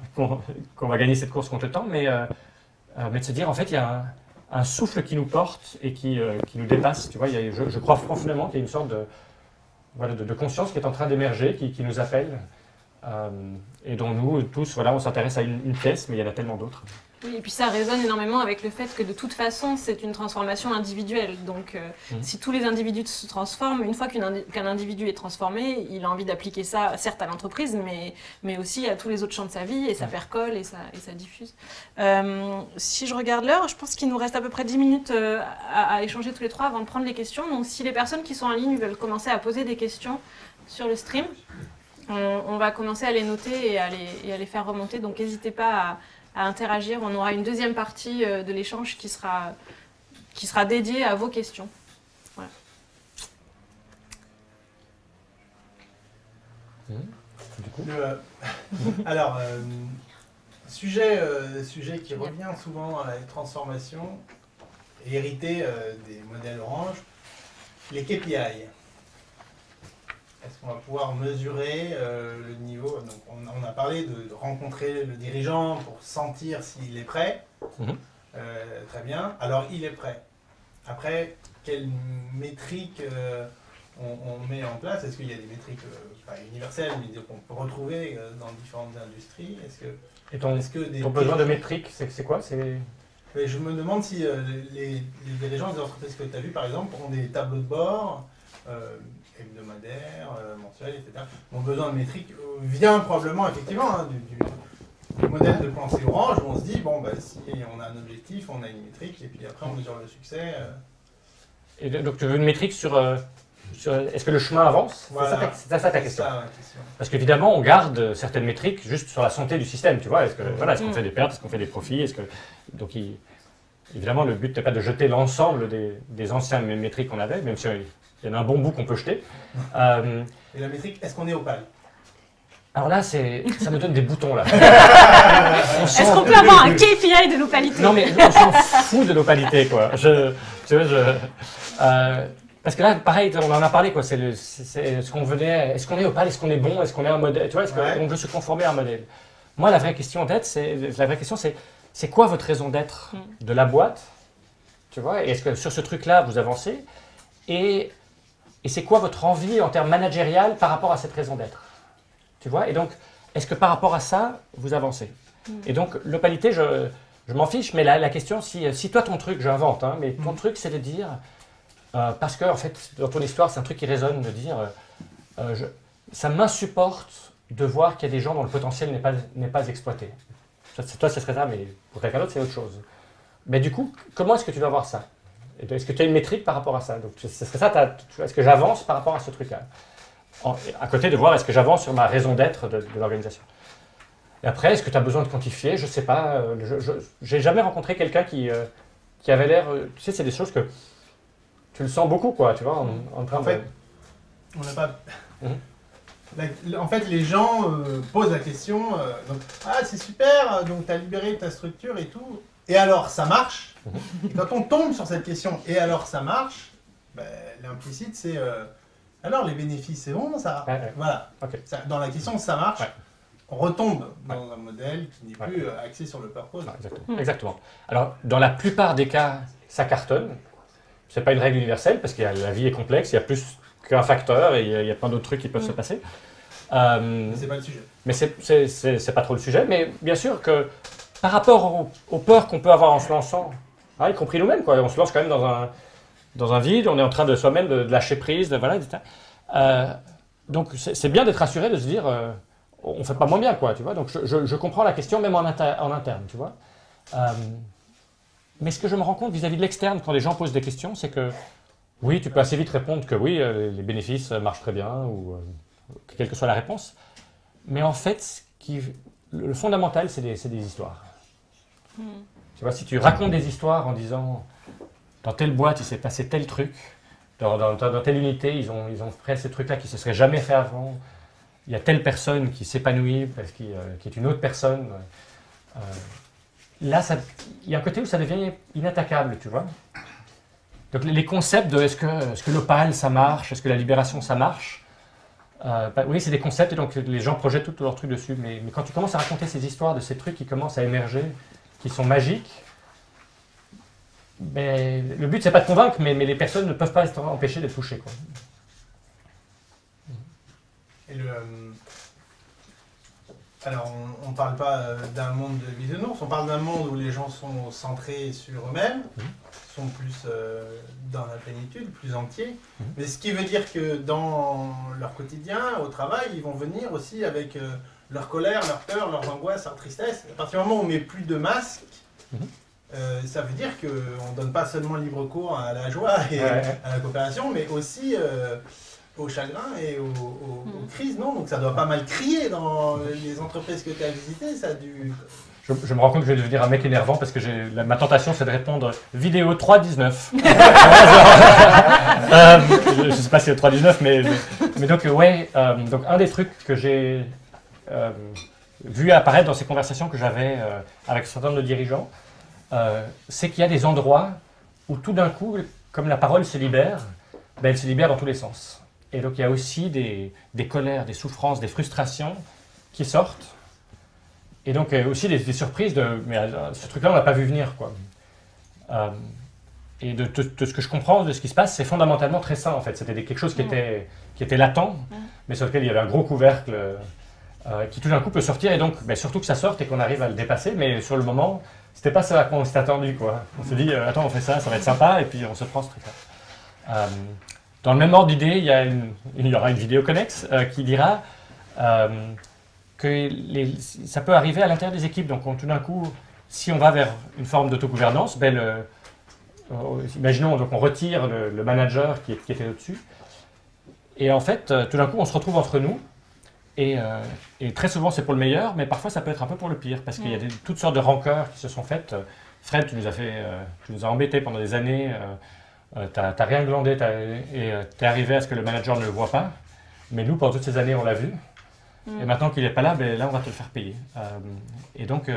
gagner cette course contre le temps, mais de se dire, en fait, il y a un souffle qui nous porte et qui nous dépasse. Tu vois, je crois profondément qu'il y a une sorte de conscience qui est en train d'émerger, qui nous appelle, et dont nous tous, voilà, on s'intéresse à une pièce, mais il y en a tellement d'autres. Oui, et puis ça résonne énormément avec le fait que de toute façon, c'est une transformation individuelle. Donc, si tous les individus se transforment, une fois qu'un individu est transformé, il a envie d'appliquer ça, certes à l'entreprise, mais aussi à tous les autres champs de sa vie, et ça percole et ça diffuse. Si je regarde l'heure, je pense qu'il nous reste à peu près 10 minutes à échanger tous les trois avant de prendre les questions. Donc, si les personnes qui sont en ligne veulent commencer à poser des questions sur le stream, on va commencer à les noter et à les faire remonter. Donc, n'hésitez pas à interagir. On aura une deuxième partie de l'échange qui sera dédiée à vos questions. Voilà. Alors, sujet qui revient souvent à la transformation, hérité des modèles Orange, les KPI. Est-ce qu'on va pouvoir mesurer le niveau? Donc on a parlé de rencontrer le dirigeant pour sentir s'il est prêt. Très bien. Alors il est prêt. Après, quelles métriques on met en place? Est-ce qu'il y a des métriques pas universelles, mais qu'on peut retrouver dans différentes industries? Ton besoin de métriques, c'est quoi? Mais je me demande si les dirigeants des entreprises que tu as vues, par exemple, ont des tableaux de bord hebdomadaires, mensuels, etc. Ont besoin de métriques vient probablement, effectivement, hein, du modèle de pensée Orange, où on se dit, bon, bah, si on a un objectif, on a une métrique, et puis après on mesure le succès. Et donc tu veux une métrique sur est-ce que le chemin avance? Voilà. C'est ça ta question. Ça, question. Parce qu'évidemment, on garde certaines métriques juste sur la santé du système, tu vois. Est-ce qu'on fait des pertes, est-ce qu'on fait des profits, donc évidemment, le but n'est pas de jeter l'ensemble des anciennes métriques qu'on avait, même s'il y en a un bon bout qu'on peut jeter. Et la métrique, est-ce qu'on est opale? Alors là, ça me donne des boutons, là. Est-ce qu'on peut avoir un KPI de l'opalité? Non, mais on s'en fout de l'opalité, quoi. Parce que là, pareil, on en a parlé, quoi. Est-ce qu'on est opale, est-ce qu'on est bon, est-ce qu'on est un modèle, tu vois, est-ce qu'on veut se conformer à un modèle? Moi, la vraie question c'est quoi votre raison d'être de la boîte, tu vois? Et est-ce que sur ce truc-là, vous avancez? Et c'est quoi votre envie en termes managérial par rapport à cette raison d'être? Tu vois? Et donc, est-ce que par rapport à ça, vous avancez? Et donc, l'opalité, je m'en fiche, mais la question, si toi, ton truc, j'invente, hein, mais ton truc, c'est de dire, parce que, en fait, dans ton histoire, c'est un truc qui résonne, de dire, ça m'insupporte de voir qu'il y a des gens dont le potentiel n'est pas exploité. Toi, ce serait ça, mais pour quelqu'un d'autre, c'est autre chose. Mais du coup, comment est-ce que tu vas voir ça? Est-ce que tu as une métrique par rapport à ça? Donc, ce serait ça, est-ce que j'avance par rapport à ce truc-là? À côté de voir est-ce que j'avance sur ma raison d'être de l'organisation. Et après, est-ce que tu as besoin de quantifier? Je ne sais pas. Je n'ai jamais rencontré quelqu'un qui avait l'air... Tu sais, c'est des choses que tu le sens beaucoup, quoi, tu vois, en train en fait, on n'a pas... En fait, les gens posent la question, donc, ah, c'est super, donc tu as libéré ta structure et tout, et alors, ça marche? Et quand on tombe sur cette question, et alors, ça marche, ben, l'implicite, c'est... alors, les bénéfices, c'est bon, ça... Voilà. Okay. Ça, dans la question, ça marche, on retombe dans un modèle qui n'est plus axé sur le purpose. Exactement. Alors, dans la plupart des cas, ça cartonne. Ce n'est pas une règle universelle, parce que la vie est complexe, il y a plus qu'un facteur, et il y a plein d'autres trucs qui peuvent se passer. Mais c'est pas le sujet. Mais c'est pas trop le sujet, mais bien sûr que par rapport aux peurs qu'on peut avoir en se lançant, y compris nous-mêmes, quoi, on se lance quand même dans un vide, on est en train de soi-même de lâcher prise, etc. Donc c'est bien d'être rassuré, de se dire, on ne fait pas moins bien, quoi, tu vois. Donc je comprends la question, même en interne, tu vois. Mais ce que je me rends compte vis-à-vis de l'externe, quand les gens posent des questions, c'est que oui, tu peux assez vite répondre que oui, les bénéfices marchent très bien, ou quelle que soit la réponse. Mais en fait, le fondamental, c'est des histoires. Tu vois, si tu racontes des histoires en disant, dans telle boîte, il s'est passé tel truc, dans telle unité, ils ont fait ce truc-là qui ne se serait jamais fait avant, il y a telle personne qui s'épanouit, qui est une autre personne. Là, il y a un côté où ça devient inattaquable, tu vois. Donc les concepts de est-ce que l'opale, ça marche, est-ce que la libération, ça marche, oui, c'est des concepts et donc les gens projettent tout leur truc dessus. Mais quand tu commences à raconter ces histoires de ces trucs qui commencent à émerger, qui sont magiques, le but, c'est pas de convaincre, mais les personnes ne peuvent pas être empêchées d'être touchées, quoi. Et alors, on ne parle pas d'un monde de bisounours, on parle d'un monde où les gens sont centrés sur eux-mêmes, sont plus dans la plénitude, plus entiers. Mais ce qui veut dire que dans leur quotidien, au travail, ils vont venir aussi avec leur colère, leur peur, leurs angoisses, leur tristesse. À partir du moment où on ne met plus de masque, ça veut dire qu'on ne donne pas seulement libre cours à la joie et à la coopération, mais aussi... au chagrin et aux crises, non? Donc ça doit pas mal crier dans les entreprises que tu as visitées, ça a dû... Je me rends compte que je vais devenir un mec énervant parce que ma tentation c'est de répondre vidéo 3.19. Je ne sais pas si c'est 3.19, mais donc ouais, donc un des trucs que j'ai... vu apparaître dans ces conversations que j'avais avec un certain nombre de dirigeants, c'est qu'il y a des endroits où tout d'un coup, comme la parole se libère, ben, elle se libère dans tous les sens. Et donc il y a aussi des colères, des souffrances, des frustrations qui sortent. Et donc aussi des surprises de « mais ce truc-là, on ne l'a pas vu venir ». Et de ce que je comprends de ce qui se passe, c'est fondamentalement très sain en fait. C'était quelque chose qui était latent, mais sur lequel il y avait un gros couvercle qui tout d'un coup peut sortir. Et donc ben, surtout que ça sorte et qu'on arrive à le dépasser, mais sur le moment, c'était pas ça à quoi on s'était attendu, quoi. On se dit attends, on fait ça, ça va être sympa, et puis on se prend ce truc-là. Dans le même ordre d'idée, il y aura une vidéo connexe qui dira que ça peut arriver à l'intérieur des équipes. Donc tout d'un coup, si on va vers une forme d'autogouvernance, ben, imaginons donc on retire le manager qui était au-dessus, et en fait, tout d'un coup, on se retrouve entre nous, et très souvent c'est pour le meilleur, mais parfois ça peut être un peu pour le pire, parce qu'il y a toutes sortes de rancœurs qui se sont faites. Fred, tu nous as embêtés pendant des années. T'as rien glandé et t'es arrivé à ce que le manager ne le voit pas. Mais nous, pendant toutes ces années, on l'a vu. Et maintenant qu'il n'est pas là, ben là, on va te le faire payer. Et donc,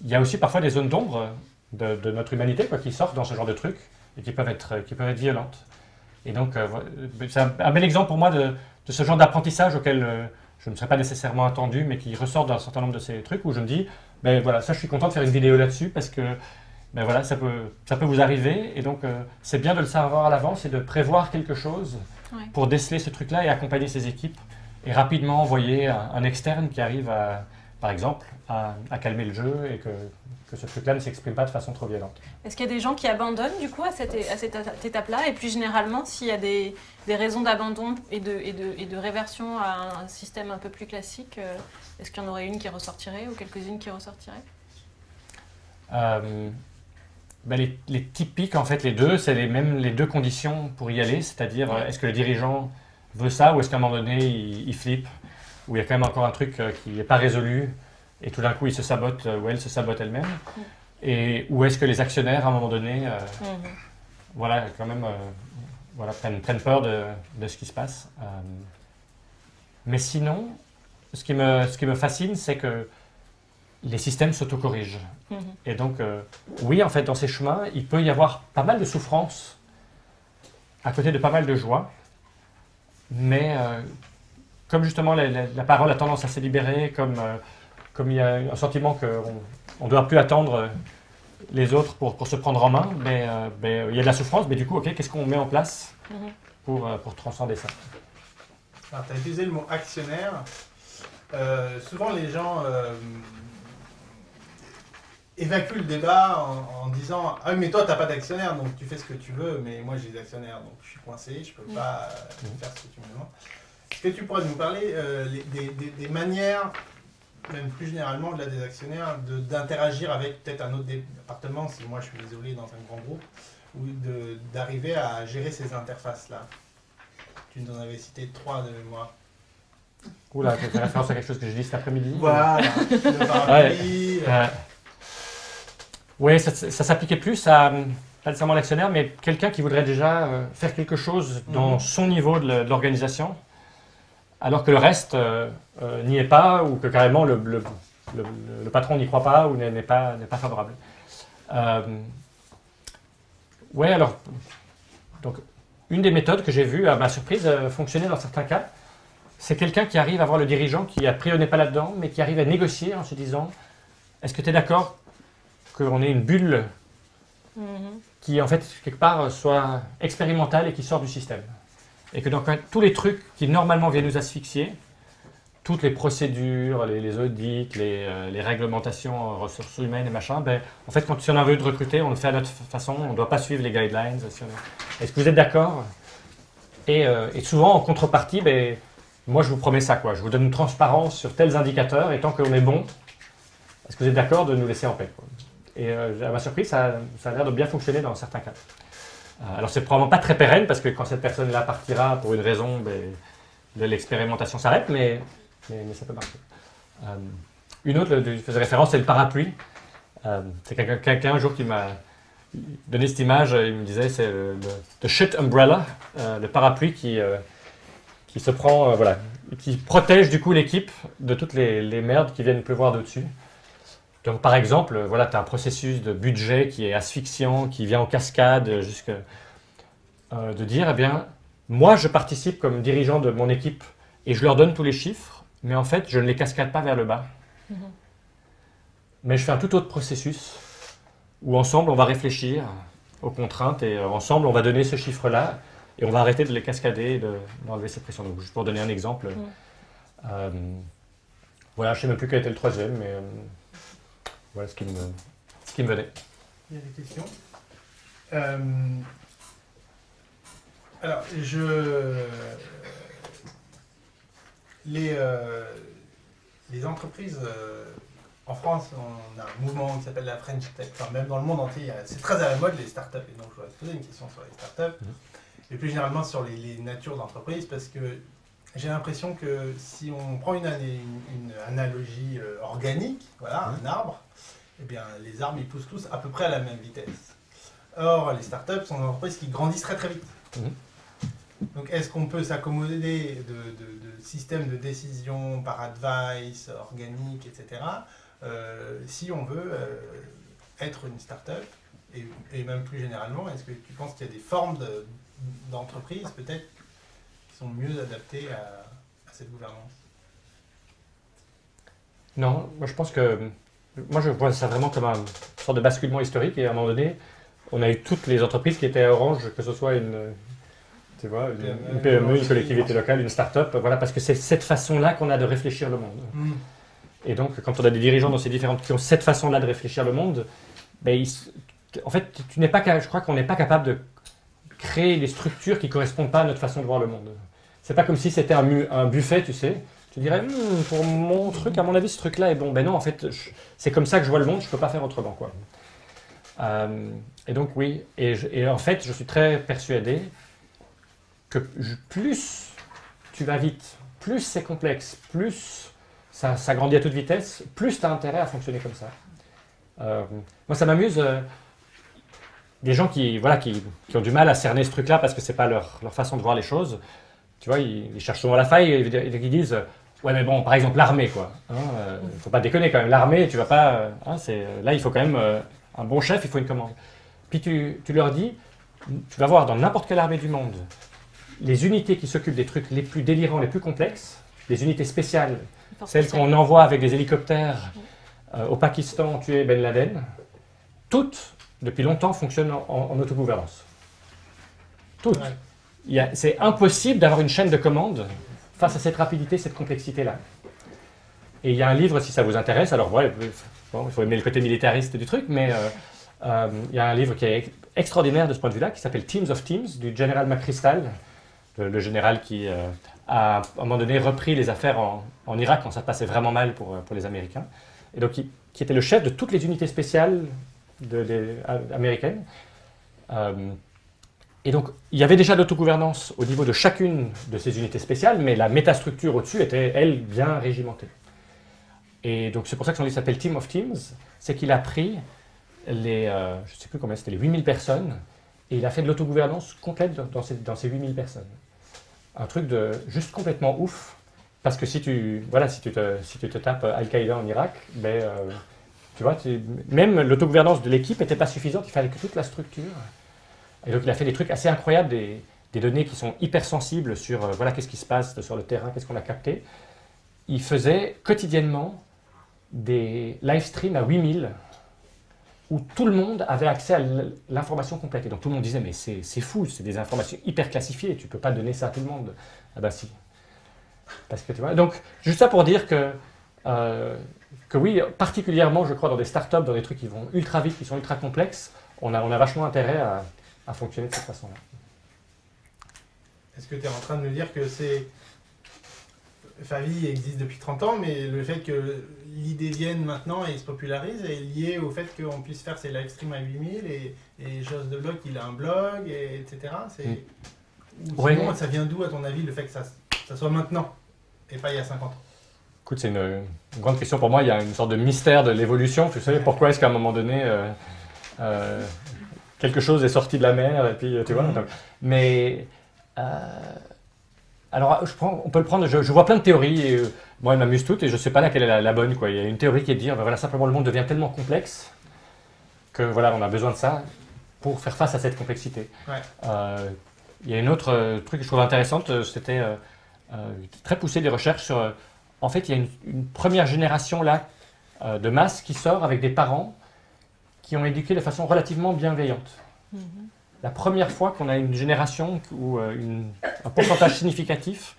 il y a aussi parfois des zones d'ombre de notre humanité quoi, qui sortent dans ce genre de trucs et qui peuvent être violentes. Et donc, c'est un bel exemple pour moi de ce genre d'apprentissage auquel je ne serais pas nécessairement attendu, mais qui ressort d'un certain nombre de ces trucs où je me dis, ben voilà, ça, je suis content de faire une vidéo là-dessus parce que ben voilà, ça peut vous arriver, et donc c'est bien de le savoir à l'avance et de prévoir quelque chose pour déceler ce truc-là et accompagner ses équipes et rapidement envoyer un externe qui arrive, par exemple, à calmer le jeu et que ce truc-là ne s'exprime pas de façon trop violente. Est-ce qu'il y a des gens qui abandonnent du coup à cette étape-là, et plus généralement, s'il y a des raisons d'abandon et de réversion à un système un peu plus classique, est-ce qu'il y en aurait une qui ressortirait ou quelques-unes qui ressortiraient? Ben les typiques, en fait, les deux, c'est les deux conditions pour y aller, c'est-à-dire est-ce que le dirigeant veut ça ou est-ce qu'à un moment donné, il flippe, ou il y a quand même encore un truc qui n'est pas résolu et tout d'un coup, il se sabote ou elle se sabote elle-même, ou est-ce que les actionnaires, à un moment donné, voilà, quand même, voilà, prennent peur de ce qui se passe. Mais sinon, ce qui me fascine, c'est que les systèmes s'autocorrigent. Et donc, oui, en fait, dans ces chemins, il peut y avoir pas mal de souffrance à côté de pas mal de joie. Mais comme justement la parole a tendance à se libérer, comme il y a un sentiment qu'on ne doit plus attendre les autres pour se prendre en main, il y a de la souffrance, mais du coup, qu'est-ce qu'on met en place pour transcender ça? Alors, tu as utilisé le mot actionnaire. Souvent, les gens évacuent le débat en disant « Ah oui, mais toi, tu n'as pas d'actionnaire, donc tu fais ce que tu veux, mais moi, j'ai des actionnaires, donc je suis coincé, je ne peux pas faire ce que tu me demandes. » Est-ce que tu pourrais nous parler des manières, même plus généralement au-delà des actionnaires, d'interagir avec peut-être un autre département, si moi je suis isolé dans un grand groupe, ou d'arriver à gérer ces interfaces-là? Tu nous en avais cité 3 de mémoire. Oula, tu fais référence à quelque chose que j'ai dit cet après-midi. Voilà, le parapluie. Oui, ça s'appliquait plus à, pas nécessairement l'actionnaire, mais quelqu'un qui voudrait déjà faire quelque chose dans son niveau de l'organisation, alors que le reste n'y est pas, ou que carrément le patron n'y croit pas, ou n'est pas favorable. Oui, alors, donc, une des méthodes que j'ai vues, à ma surprise, fonctionner dans certains cas, c'est quelqu'un qui arrive à voir le dirigeant, qui a priori n'est pas là-dedans, mais qui arrive à négocier en se disant « Est-ce que tu es d'accord qu'on ait une bulle qui, en fait, quelque part, soit expérimentale et qui sort du système. Et que donc, tous les trucs qui, normalement, viennent nous asphyxier, toutes les procédures, les audits, les réglementations ressources humaines et machin, en fait, si on a envie de recruter, on le fait à notre façon, on ne doit pas suivre les guidelines. Est-ce que vous êtes d'accord? Et souvent, en contrepartie, moi, je vous promets ça, quoi. Je vous donne une transparence sur tels indicateurs, et tant qu'on est bon, est-ce que vous êtes d'accord de nous laisser en paix, quoi. Et à ma surprise, ça a l'air de bien fonctionner dans certains cas. Alors, c'est probablement pas très pérenne, parce que quand cette personne-là partira, pour une raison, de l'expérimentation s'arrête, mais ça peut marcher. Une autre, je faisais référence, c'est le parapluie. C'est quelqu'un un jour qui m'a donné cette image, il me disait, c'est le shit umbrella, le parapluie qui se prend, voilà, qui protège du coup l'équipe de toutes les merdes qui viennent pleuvoir dessus. Donc par exemple, voilà, tu as un processus de budget qui est asphyxiant, qui vient en cascade, jusque de dire, eh bien, moi je participe comme dirigeant de mon équipe et je leur donne tous les chiffres, mais en fait je ne les cascade pas vers le bas. Mais je fais un tout autre processus où ensemble on va réfléchir aux contraintes et ensemble on va donner ce chiffre-là et on va arrêter de les cascader et d'enlever cette pression. Donc juste pour donner un exemple, voilà, je ne sais même plus quel était le troisième, mais voilà ce qui me venait. Il y a des questions. Alors, les entreprises, en France, on a un mouvement qui s'appelle la French Tech, enfin même dans le monde entier, c'est très à la mode les startups, et donc je voudrais te poser une question sur les startups, et plus généralement sur les natures d'entreprise, parce que j'ai l'impression que si on prend une analogie organique, voilà, un arbre, eh bien les arbres ils poussent tous à peu près à la même vitesse. Or, les startups sont des entreprises qui grandissent très très vite. Donc, est-ce qu'on peut s'accommoder de systèmes de décision par advice, organique, etc., si on veut être une start-up, et même plus généralement, est-ce que tu penses qu'il y a des formes d'entreprises, peut-être, qui sont mieux adaptées à cette gouvernance? Non, moi je pense que... Moi je vois ça vraiment comme une sorte de basculement historique, et à un moment donné, on a eu toutes les entreprises qui étaient à Orange, que ce soit une PME, une collectivité locale, une start-up, voilà, parce que c'est cette façon-là qu'on a de réfléchir le monde. Et donc, quand on a des dirigeants dans ces différentes qui ont cette façon-là de réfléchir le monde, ben, en fait, je crois qu'on n'est pas capable de créer des structures qui ne correspondent pas à notre façon de voir le monde. C'est pas comme si c'était un buffet, tu sais. Tu dirais, pour mon truc, à mon avis, ce truc-là est bon. Ben non, en fait, c'est comme ça que je vois le monde, je ne peux pas faire autrement, quoi. Et donc, oui. Et en fait, je suis très persuadé que plus tu vas vite, plus c'est complexe, plus ça grandit à toute vitesse, plus tu as intérêt à fonctionner comme ça. Moi, ça m'amuse, des gens qui ont du mal à cerner ce truc-là parce que c'est pas leur façon de voir les choses. Tu vois, ils cherchent souvent la faille et ils disent ouais, mais bon, par exemple, l'armée, quoi. Faut pas déconner quand même. L'armée, tu vas pas. Là, il faut quand même un bon chef, il faut une commande. Puis tu leur dis, tu vas voir dans n'importe quelle armée du monde, les unités qui s'occupent des trucs les plus délirants, les plus complexes, les unités spéciales, celles qu'on envoie avec des hélicoptères au Pakistan tuer Ben Laden, toutes, depuis longtemps, fonctionnent en autogouvernance. Toutes. Ouais. C'est impossible d'avoir une chaîne de commandes face à cette rapidité, cette complexité-là. Et il y a un livre, si ça vous intéresse, alors ouais, il faut aimer le côté militariste du truc, mais il y a un livre qui est extraordinaire de ce point de vue-là, qui s'appelle Teams of Teams, du général McChrystal, le général qui a à un moment donné repris les affaires en Irak quand ça passait vraiment mal pour les Américains, et donc qui était le chef de toutes les unités spéciales américaines. Et donc il y avait déjà l'autogouvernance au niveau de chacune de ces unités spéciales, mais la métastructure au-dessus était, elle, bien régimentée. Et donc c'est pour ça que son livre s'appelle Team of Teams, c'est qu'il a pris je ne sais plus combien, c'était les 8000 personnes, et il a fait de l'autogouvernance complète dans ces 8000 personnes. Un truc de juste complètement ouf, parce que si tu te tapes Al-Qaïda en Irak, tu vois, même l'autogouvernance de l'équipe n'était pas suffisante, il fallait que toute la structure. Et donc il a fait des trucs assez incroyables, des données qui sont hyper sensibles sur voilà qu'est-ce qui se passe sur le terrain, qu'est-ce qu'on a capté. Il faisait quotidiennement des live streams à 8000 où tout le monde avait accès à l'information complète. Et donc tout le monde disait, mais c'est fou, c'est des informations hyper classifiées, tu ne peux pas donner ça à tout le monde. Ah bah si. Parce que tu vois. Donc, juste ça pour dire que oui, particulièrement, je crois, dans des startups, dans des trucs qui vont ultra vite, qui sont ultra complexes, on a vachement intérêt à fonctionner de cette façon-là. Est-ce que tu es en train de me dire que Favy existe depuis 30 ans, mais le fait que l'idée vienne maintenant et se popularise est lié au fait qu'on puisse faire ses live streams à 8000 et Joss de Bloch, il a un blog, etc. Ou sinon, ça vient d'où, à ton avis, le fait que ça soit maintenant et pas il y a 50 ans? Écoute, c'est une grande question pour moi. Il y a une sorte de mystère de l'évolution. Tu sais, pourquoi est-ce qu'à un moment donné, quelque chose est sorti de la mer et puis, tu vois. Mais Alors, on peut le prendre, je vois plein de théories, et moi, elles m'amusent toutes, et je ne sais pas laquelle est la bonne, quoi. Il y a une théorie qui est de dire, ben voilà, simplement, le monde devient tellement complexe que, voilà, on a besoin de ça pour faire face à cette complexité. Ouais. Il y a une autre truc que je trouve intéressante, c'était très poussé des recherches sur... en fait, il y a une première génération, là, de masse qui sort avec des parents qui ont éduqué de façon relativement bienveillante. La première fois qu'on a une génération où un pourcentage significatif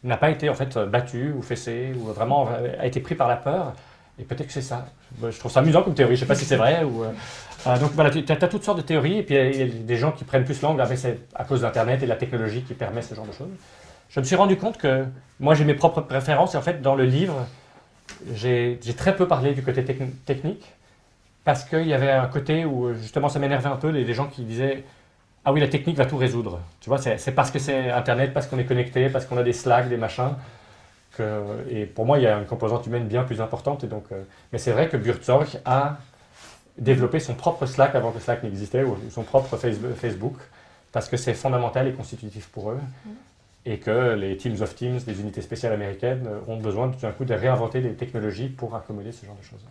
n'a pas été en fait battu ou fessé ou vraiment a été pris par la peur, et peut-être que c'est ça. Je trouve ça amusant comme théorie, je ne sais pas si c'est vrai. Donc voilà, tu as toutes sortes de théories, et puis il y a des gens qui prennent plus l'angle, c'est à cause d'Internet et de la technologie qui permet ce genre de choses. Je me suis rendu compte que moi j'ai mes propres préférences, et en fait dans le livre, j'ai très peu parlé du côté technique, parce qu'il y avait un côté où justement ça m'énervait un peu, des gens qui disaient « Ah oui, la technique va tout résoudre ». Tu vois, c'est parce que c'est Internet, parce qu'on est connecté, parce qu'on a des Slack, des machins. Et pour moi, il y a une composante humaine bien plus importante. Et donc, mais c'est vrai que Buurtzorg a développé son propre Slack avant que Slack n'existait, ou son propre Facebook, parce que c'est fondamental et constitutif pour eux. Et que les Teams of Teams, les unités spéciales américaines, ont besoin tout d'un coup de réinventer des technologies pour accommoder ce genre de choses.